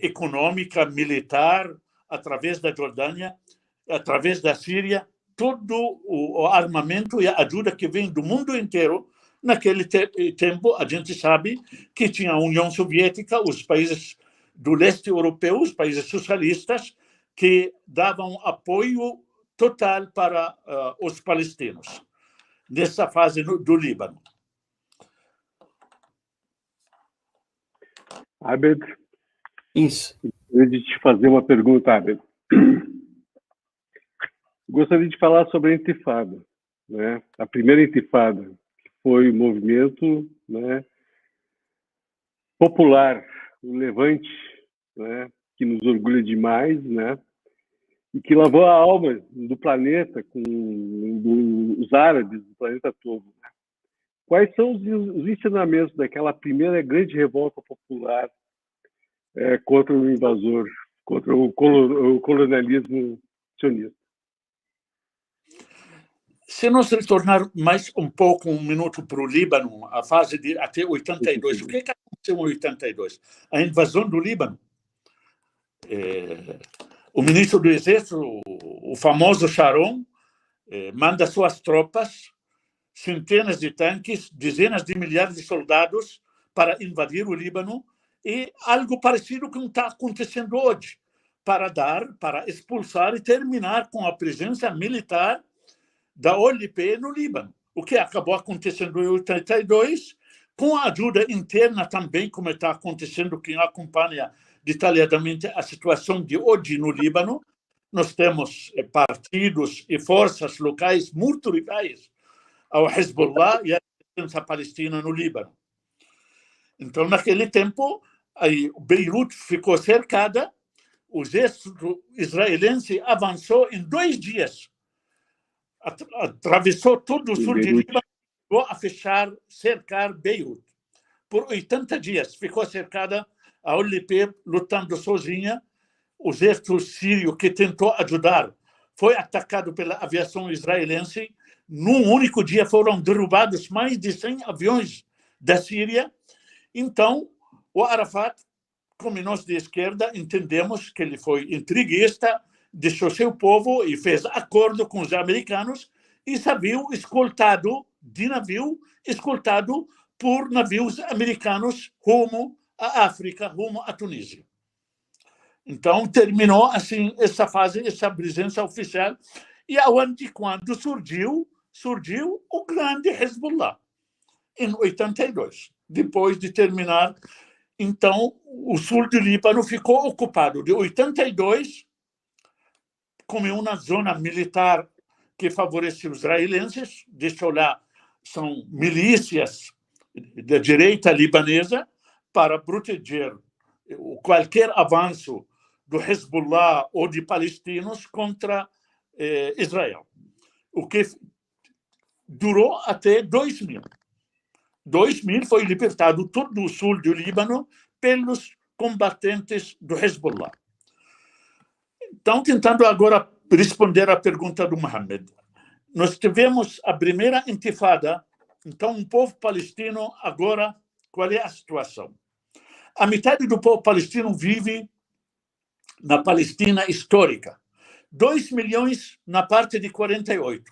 econômica, militar, através da Jordânia, através da Síria, todo o armamento e a ajuda que vem do mundo inteiro. Naquele tempo, a gente sabe que tinha a União Soviética, os países do leste europeu, os países socialistas, que davam apoio total para os palestinos, nessa fase do Líbano. Abed, Isso. eu de te fazer uma pergunta, Abed. Gostaria de falar sobre a Intifada, né? A primeira Intifada, que foi um movimento, né, popular, um levante, né, que nos orgulha demais, né? E que lavou a alma do planeta, com os árabes do planeta todo. Quais são os ensinamentos daquela primeira grande revolta popular contra o invasor, contra o colonialismo sionista? Se nós retornar mais um pouco, um minuto para o Líbano, a fase de até 82, o que aconteceu em 82? A invasão do Líbano. O ministro do Exército, o famoso Sharon, manda suas tropas, centenas de tanques, dezenas de milhares de soldados para invadir o Líbano, e algo parecido com o que está acontecendo hoje, para expulsar e terminar com a presença militar da OLP no Líbano. O que acabou acontecendo em 82, com a ajuda interna também, como está acontecendo, quem acompanha detalhadamente a situação de hoje no Líbano. Nós temos partidos e forças locais muito rivais ao Hezbollah e à resistência palestina no Líbano. Então, naquele tempo, aí, Beirute ficou cercada, o exército israelense avançou em 2 dias, atravessou todo o sul de Líbano, chegou a cercar Beirute. Por 80 dias ficou cercada A OLP lutando sozinha, o exército sírio que tentou ajudar foi atacado pela aviação israelense. Num único dia foram derrubados mais de 100 aviões da Síria. Então, o Arafat, como nós de esquerda, entendemos que ele foi intriguista, deixou seu povo e fez acordo com os americanos e saiu escoltado de navio, escoltado por navios americanos rumo à África, rumo à Tunísia. Então, terminou assim essa fase, essa presença oficial, e aonde, quando surgiu o grande Hezbollah, em 82, depois de terminar. Então, o sul do Líbano ficou ocupado de 82 como uma zona militar que favorece os israelenses. Deixou lá, são milícias da direita libanesa para proteger qualquer avanço do Hezbollah ou de palestinos contra Israel. O que durou até 2000. 2000 foi libertado todo o sul do Líbano pelos combatentes do Hezbollah. Então, tentando agora responder à pergunta do Mohamed. Nós tivemos a primeira intifada. Então, o povo palestino, agora, qual é a situação? A metade do povo palestino vive na Palestina histórica. 2 milhões na parte de 48,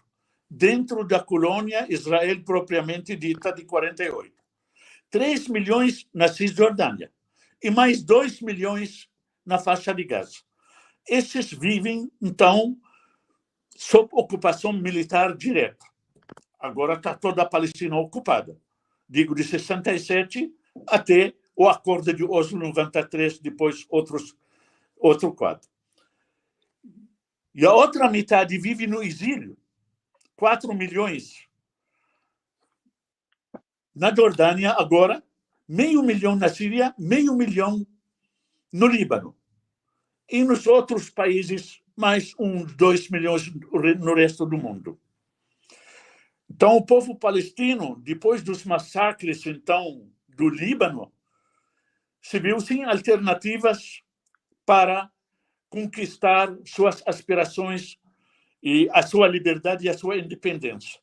dentro da colônia Israel propriamente dita de 48. 3 milhões na Cisjordânia e mais 2 milhões na faixa de Gaza. Esses vivem, então, sob ocupação militar direta. Agora está toda a Palestina ocupada. Digo, de 67 até o Acordo de Oslo 93, depois outro quadro. E a outra metade vive no exílio. 4 milhões na Jordânia agora, 500 mil na Síria, 500 mil no Líbano. E nos outros países, mais uns 2 milhões no resto do mundo. Então, o povo palestino, depois dos massacres então, do Líbano, se viu sem alternativas para conquistar suas aspirações e a sua liberdade e a sua independência.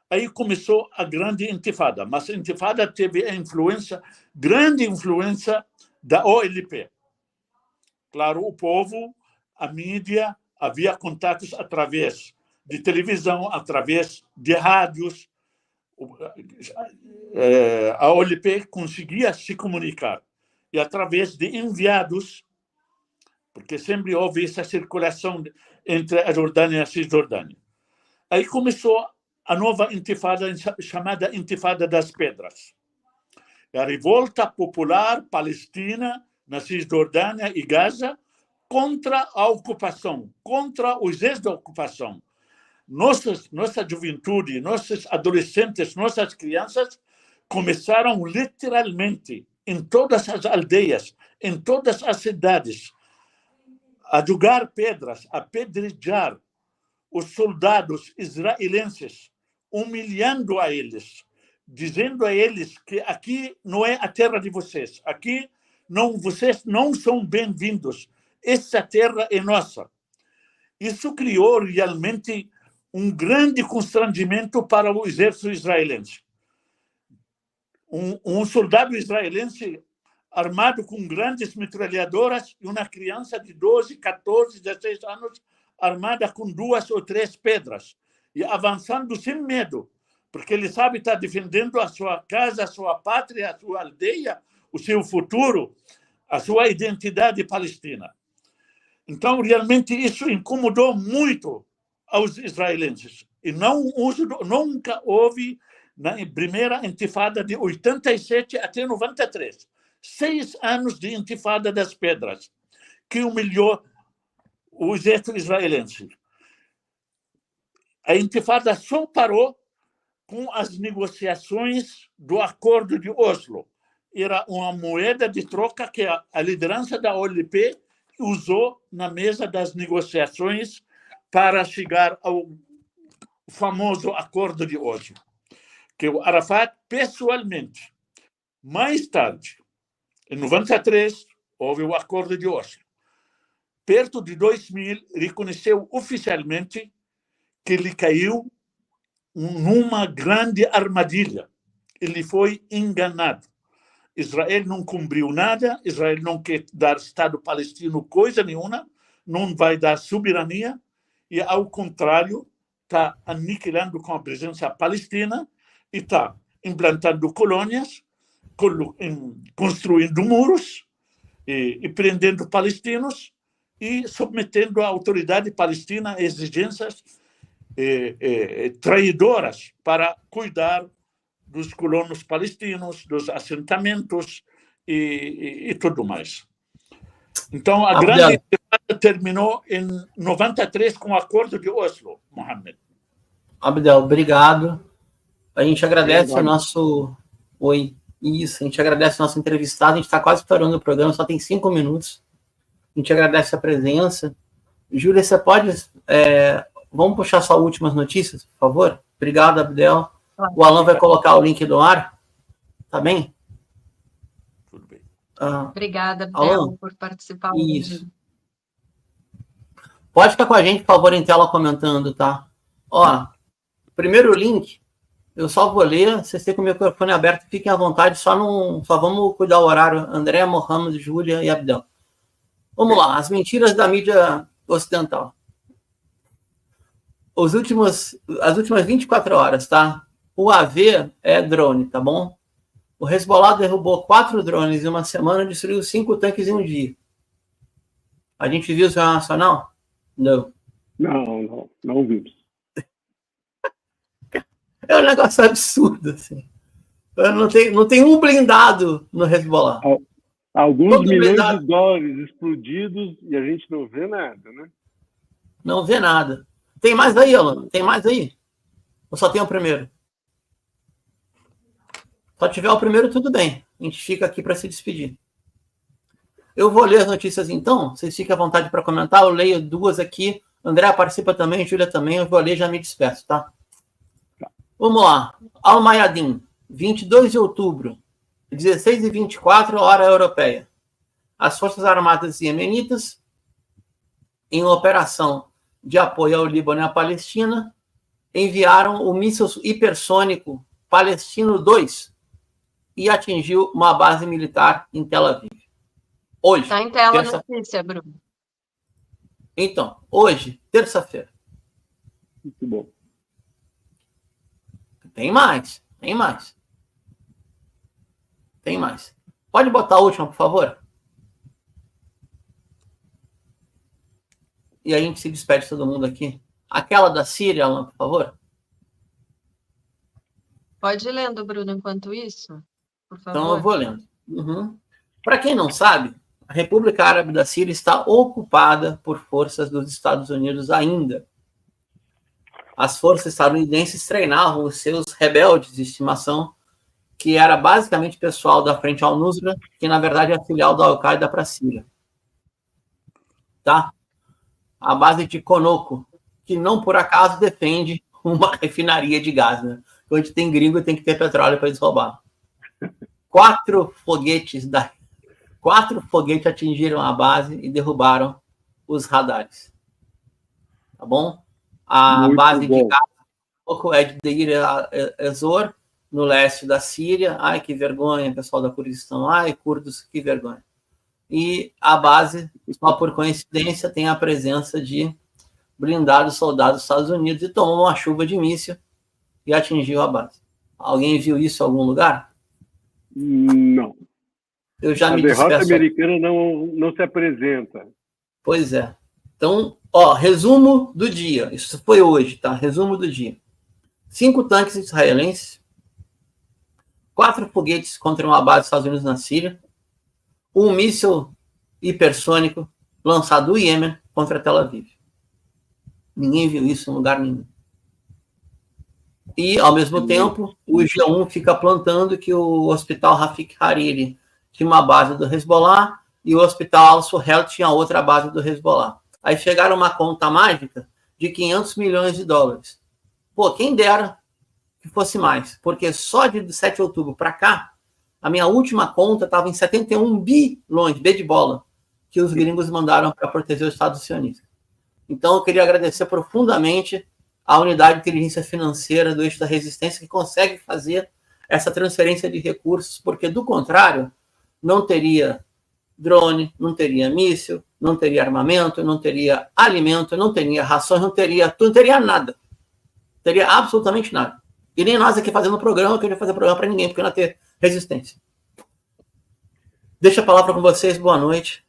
Aí começou a grande intifada, mas a intifada teve a grande influência da OLP. Claro, o povo, a mídia, havia contatos através de televisão, através de rádios. A OLP conseguia se comunicar. E através de enviados, porque sempre houve essa circulação entre a Jordânia e a Cisjordânia. Aí começou a nova intifada, chamada Intifada das Pedras. A revolta popular palestina na Cisjordânia e Gaza contra a ocupação, contra os ex da ocupação. Nossa juventude, nossos adolescentes, nossas crianças começaram literalmente em todas as aldeias, em todas as cidades, a jogar pedras, a apedrejar os soldados israelenses, humilhando a eles, dizendo a eles que aqui não é a terra de vocês, aqui vocês não são bem-vindos, essa terra é nossa. Isso criou realmente um grande constrangimento para o exército israelense. Um soldado israelense armado com grandes metralhadoras e uma criança de 12, 14, 16 anos armada com 2 ou 3 pedras e avançando sem medo, porque ele sabe estar defendendo a sua casa, a sua pátria, a sua aldeia, o seu futuro, a sua identidade palestina. Então, realmente, isso incomodou muito aos israelenses. E nunca houve, na primeira intifada de 87 até 93, 6 anos de intifada das pedras, que humilhou o exército israelense. A intifada só parou com as negociações do Acordo de Oslo. Era uma moeda de troca que a liderança da OLP usou na mesa das negociações para chegar ao famoso Acordo de Oslo, que o Arafat, pessoalmente, mais tarde, em 93, houve o Acordo de Oslo. Perto de 2000, reconheceu oficialmente que ele caiu numa grande armadilha. Ele foi enganado. Israel não cumpriu nada, Israel não quer dar Estado palestino coisa nenhuma, não vai dar soberania, e, ao contrário, está aniquilando com a presença palestina e está implantando colônias, construindo muros e prendendo palestinos e submetendo a autoridade palestina a exigências traidoras para cuidar dos colonos palestinos, dos assentamentos e tudo mais. Então, a grande debate terminou em 93 com o Acordo de Oslo, Mohamed. Abdel, obrigado. A gente agradece o nosso... Oi, isso, a gente agradece o nosso entrevistado, a gente está quase estourando o programa, só tem 5 minutos. A gente agradece a presença. Júlia, você pode... Vamos puxar só últimas notícias, por favor? Obrigado, Abdel. O Alan vai colocar o link do ar. Tá bem? Tudo bem. Obrigada, Abdel, Alan, por participar. Isso. Pode ficar com a gente, por favor, em tela comentando, tá? Ó, primeiro link, eu só vou ler, vocês têm com o microfone aberto, fiquem à vontade, só vamos cuidar o horário. André, Mohamed, Júlia e Abdel. Vamos lá, as mentiras da mídia ocidental. As últimas 24 horas, tá? O AV é drone, tá bom? O Hezbollah derrubou 4 drones em uma semana e destruiu 5 tanques em um dia. A gente viu o Jornal Nacional? Não. Não vimos. É um negócio absurdo, assim. Não tem um blindado no Hezbollah. Alguns Todo milhões blindado. de dólares explodidos e a gente não vê nada, né? Não vê nada. Tem mais aí, Alan? Tem mais aí? Ou só tem o primeiro? Só tiver o primeiro, tudo bem. A gente fica aqui para se despedir. Eu vou ler as notícias então. Vocês fiquem à vontade para comentar. Eu leio 2 aqui. André participa também, Júlia também. Eu vou ler e já me despeço, tá? Vamos lá. Al-Mayadin, 22 de outubro, 16h24, hora europeia. As Forças Armadas Iemenitas, em uma operação de apoio ao Líbano e à Palestina, enviaram o míssil hipersônico Palestino 2 e atingiu uma base militar em Tel Aviv. Hoje. Está em tela a notícia, Bruno. Então, hoje, terça-feira. Muito bom. Tem mais. Pode botar a última, por favor? E a gente se despede de todo mundo aqui. Aquela da Síria, Alan, por favor. Pode ir lendo, Bruno, enquanto isso, por favor. Então eu vou lendo. Para quem não sabe, a República Árabe da Síria está ocupada por forças dos Estados Unidos ainda. As forças estadunidenses treinavam os seus rebeldes de estimação, que era basicamente pessoal da Frente al-Nusra, que na verdade é a filial da Al-Qaeda para a Síria. Tá? A base de Konoko, que não por acaso defende uma refinaria de gás, né? Onde tem gringo tem que ter petróleo para eles roubar. 4 foguetes atingiram a base e derrubaram os radares. Tá bom? A Muito base bom. de gás é de Deir ez-Zor, no leste da Síria. Ai, que vergonha, pessoal da Kurdistão. Ai, curdos, que vergonha. E a base, só por coincidência, tem a presença de blindados soldados dos Estados Unidos e tomou uma chuva de míssil e atingiu a base. Alguém viu isso em algum lugar? Não. Eu já A me derrota despeço. americana não se apresenta. Pois é. Então, ó, resumo do dia. Isso foi hoje, tá? Resumo do dia. 5 tanques israelenses, 4 foguetes contra uma base dos Estados Unidos na Síria, um míssil hipersônico lançado do Iêmen contra Tel Aviv. Ninguém viu isso em lugar nenhum. E, ao mesmo tempo, o G1 fica plantando que o Hospital Rafik Hariri tinha uma base do Hezbollah e o Hospital Al-Suhel tinha outra base do Hezbollah. Aí chegaram uma conta mágica de 500 milhões de dólares. Pô, quem dera que fosse mais, porque só de 7 de outubro para cá A minha última conta estava em 71 bilhões, B de bola, que os gringos mandaram para proteger o Estado sionista. Então, eu queria agradecer profundamente a unidade de inteligência financeira do Eixo da Resistência, que consegue fazer essa transferência de recursos, porque, do contrário, não teria drone, não teria míssil, não teria armamento, não teria alimento, não teria rações, não teria nada. Não teria absolutamente nada. E nem nós aqui fazendo programa, que eu não ia fazer programa para ninguém, porque não ia ter resistência. Deixa a palavra com vocês, boa noite.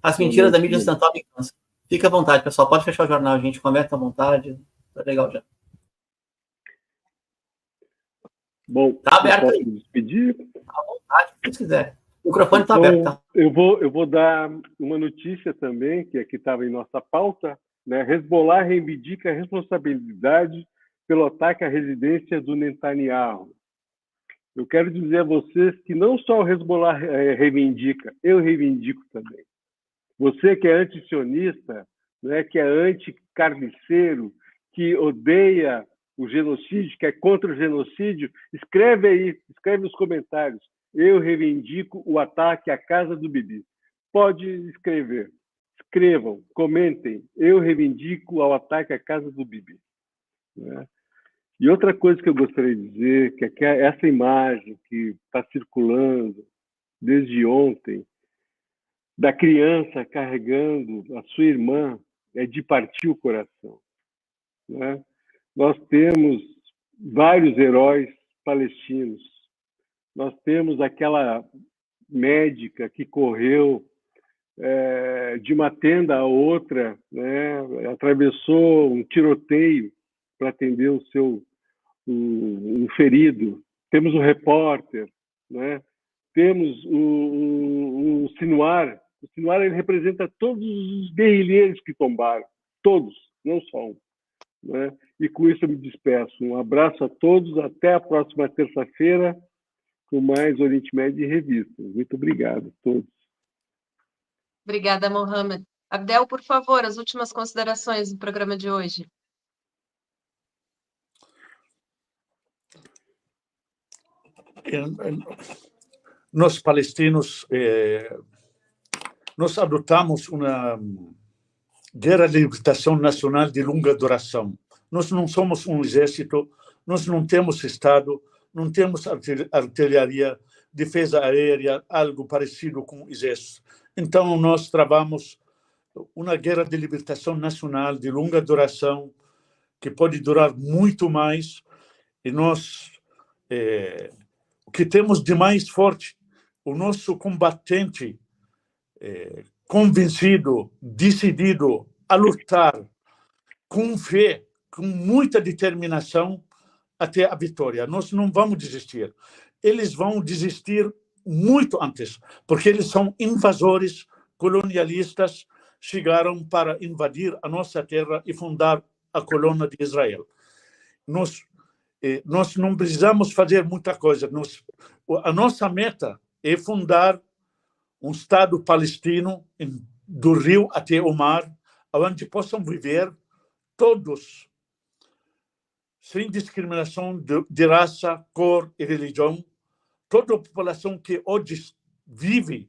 As mentiras da mídia ocidental me cansam. Fique à vontade, pessoal. Pode fechar o jornal, gente. Conversa à vontade. Tá legal já. Bom, tá aberto posso aí. Me despedir? À vontade, se quiser. O microfone está aberto, tá? Eu vou dar uma notícia também, que aqui estava em nossa pauta, né? Hezbollah reivindica a responsabilidade pelo ataque à residência do Netanyahu. Eu quero dizer a vocês que não só o Hezbollah reivindica, eu reivindico também. Você que é antisionista, né, que é anticarniceiro, que odeia o genocídio, que é contra o genocídio, escreve aí, escreve nos comentários. Eu reivindico o ataque à casa do Bibi. Pode escrever. Escrevam, comentem. Eu reivindico o ataque à casa do Bibi. Né? E outra coisa que eu gostaria de dizer, que é essa imagem que está circulando desde ontem, da criança carregando a sua irmã, é de partir o coração. Né? Nós temos vários heróis palestinos. Nós temos aquela médica que correu de uma tenda a outra, né? Atravessou um tiroteio para atender um ferido. Temos o repórter, né? Temos o Sinwar. O Sinwar ele representa todos os guerrilheiros que tombaram, todos, não só um. Né? E com isso eu me despeço. Um abraço a todos, até a próxima terça-feira com mais Oriente Médio em Revista. Muito obrigado a todos. Obrigada, Mohamed. Abdel, por favor, as últimas considerações do programa de hoje. Nós, palestinos, nós adotamos uma guerra de libertação nacional de longa duração. Nós não somos um exército, nós não temos Estado, não temos artilharia, defesa aérea, algo parecido com o exército. Então, nós travamos uma guerra de libertação nacional de longa duração, que pode durar muito mais, e nós, o que temos de mais forte, o nosso combatente convencido, decidido a lutar com fé, com muita determinação até a vitória. Nós não vamos desistir. Eles vão desistir muito antes, porque eles são invasores, colonialistas, chegaram para invadir a nossa terra e fundar a colônia de Israel. Nós não precisamos fazer muita coisa. A nossa meta é fundar um Estado palestino do rio até o mar, onde possam viver todos, sem discriminação de raça, cor e religião. Toda a população que hoje vive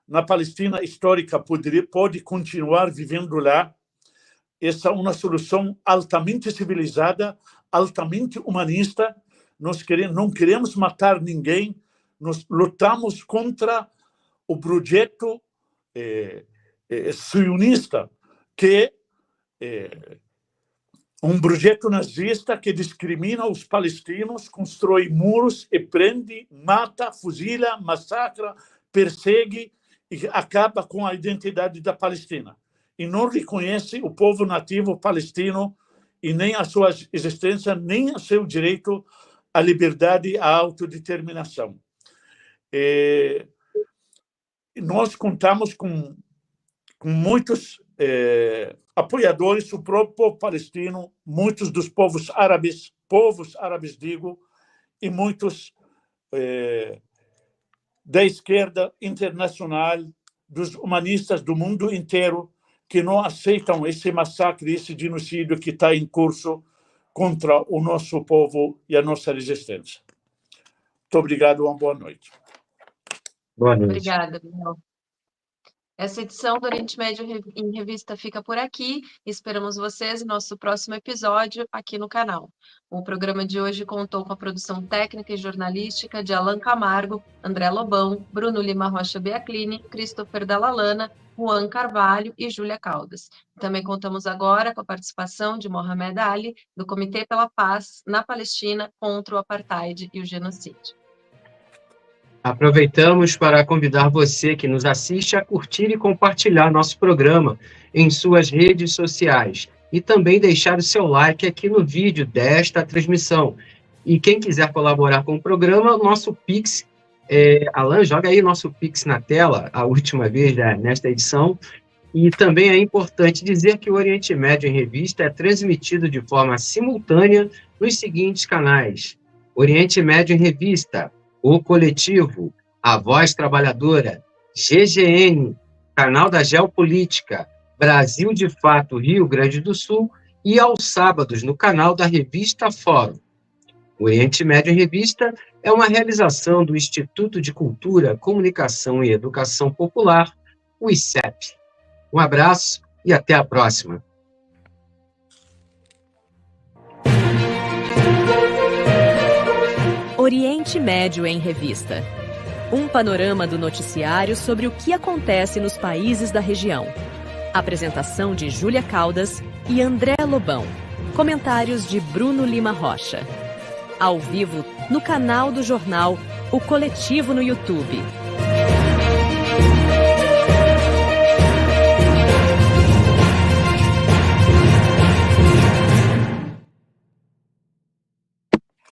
na Palestina histórica pode continuar vivendo lá. Essa é uma solução altamente civilizada, altamente humanista. Nós não queremos matar ninguém. Nós lutamos contra o projeto sionista, que é um projeto nazista que discrimina os palestinos, constrói muros e prende, mata, fuzila, massacra, persegue e acaba com a identidade da Palestina. E não reconhece o povo nativo palestino e nem a sua existência, nem o seu direito à liberdade e à autodeterminação. Nós contamos com muitos apoiadores do próprio povo palestino, muitos dos povos árabes digo, e muitos da esquerda internacional, dos humanistas do mundo inteiro, que não aceitam esse massacre, esse genocídio que está em curso contra o nosso povo e a nossa resistência. Muito obrigado, uma boa noite. Boa noite. Obrigada, Daniel. Essa edição do Oriente Médio em Revista fica por aqui. Esperamos vocês no nosso próximo episódio aqui no canal. O programa de hoje contou com a produção técnica e jornalística de Alan Camargo, André Lobão, Bruno Lima Rocha Beaclini, Christopher Dallalana, Juan Carvalho e Júlia Caldas. Também contamos agora com a participação de Mohamed Ali, do Comitê pela Paz na Palestina contra o Apartheid e o Genocídio. Aproveitamos para convidar você que nos assiste a curtir e compartilhar nosso programa em suas redes sociais e também deixar o seu like aqui no vídeo desta transmissão. E quem quiser colaborar com o programa, nosso Pix, Alan, joga aí nosso Pix na tela, a última vez nesta edição. E também é importante dizer que o Oriente Médio em Revista é transmitido de forma simultânea nos seguintes canais: Oriente Médio em Revista, O Coletivo, A Voz Trabalhadora, GGN, Canal da Geopolítica, Brasil de Fato, Rio Grande do Sul, e aos sábados no canal da Revista Fórum. O Oriente Médio em Revista é uma realização do Instituto de Cultura, Comunicação e Educação Popular, o ICEP. Um abraço e até a próxima. Oriente Médio em Revista. Um panorama do noticiário sobre o que acontece nos países da região. Apresentação de Júlia Caldas e André Lobão. Comentários de Bruno Lima Rocha. Ao vivo no canal do jornal O Coletivo no YouTube.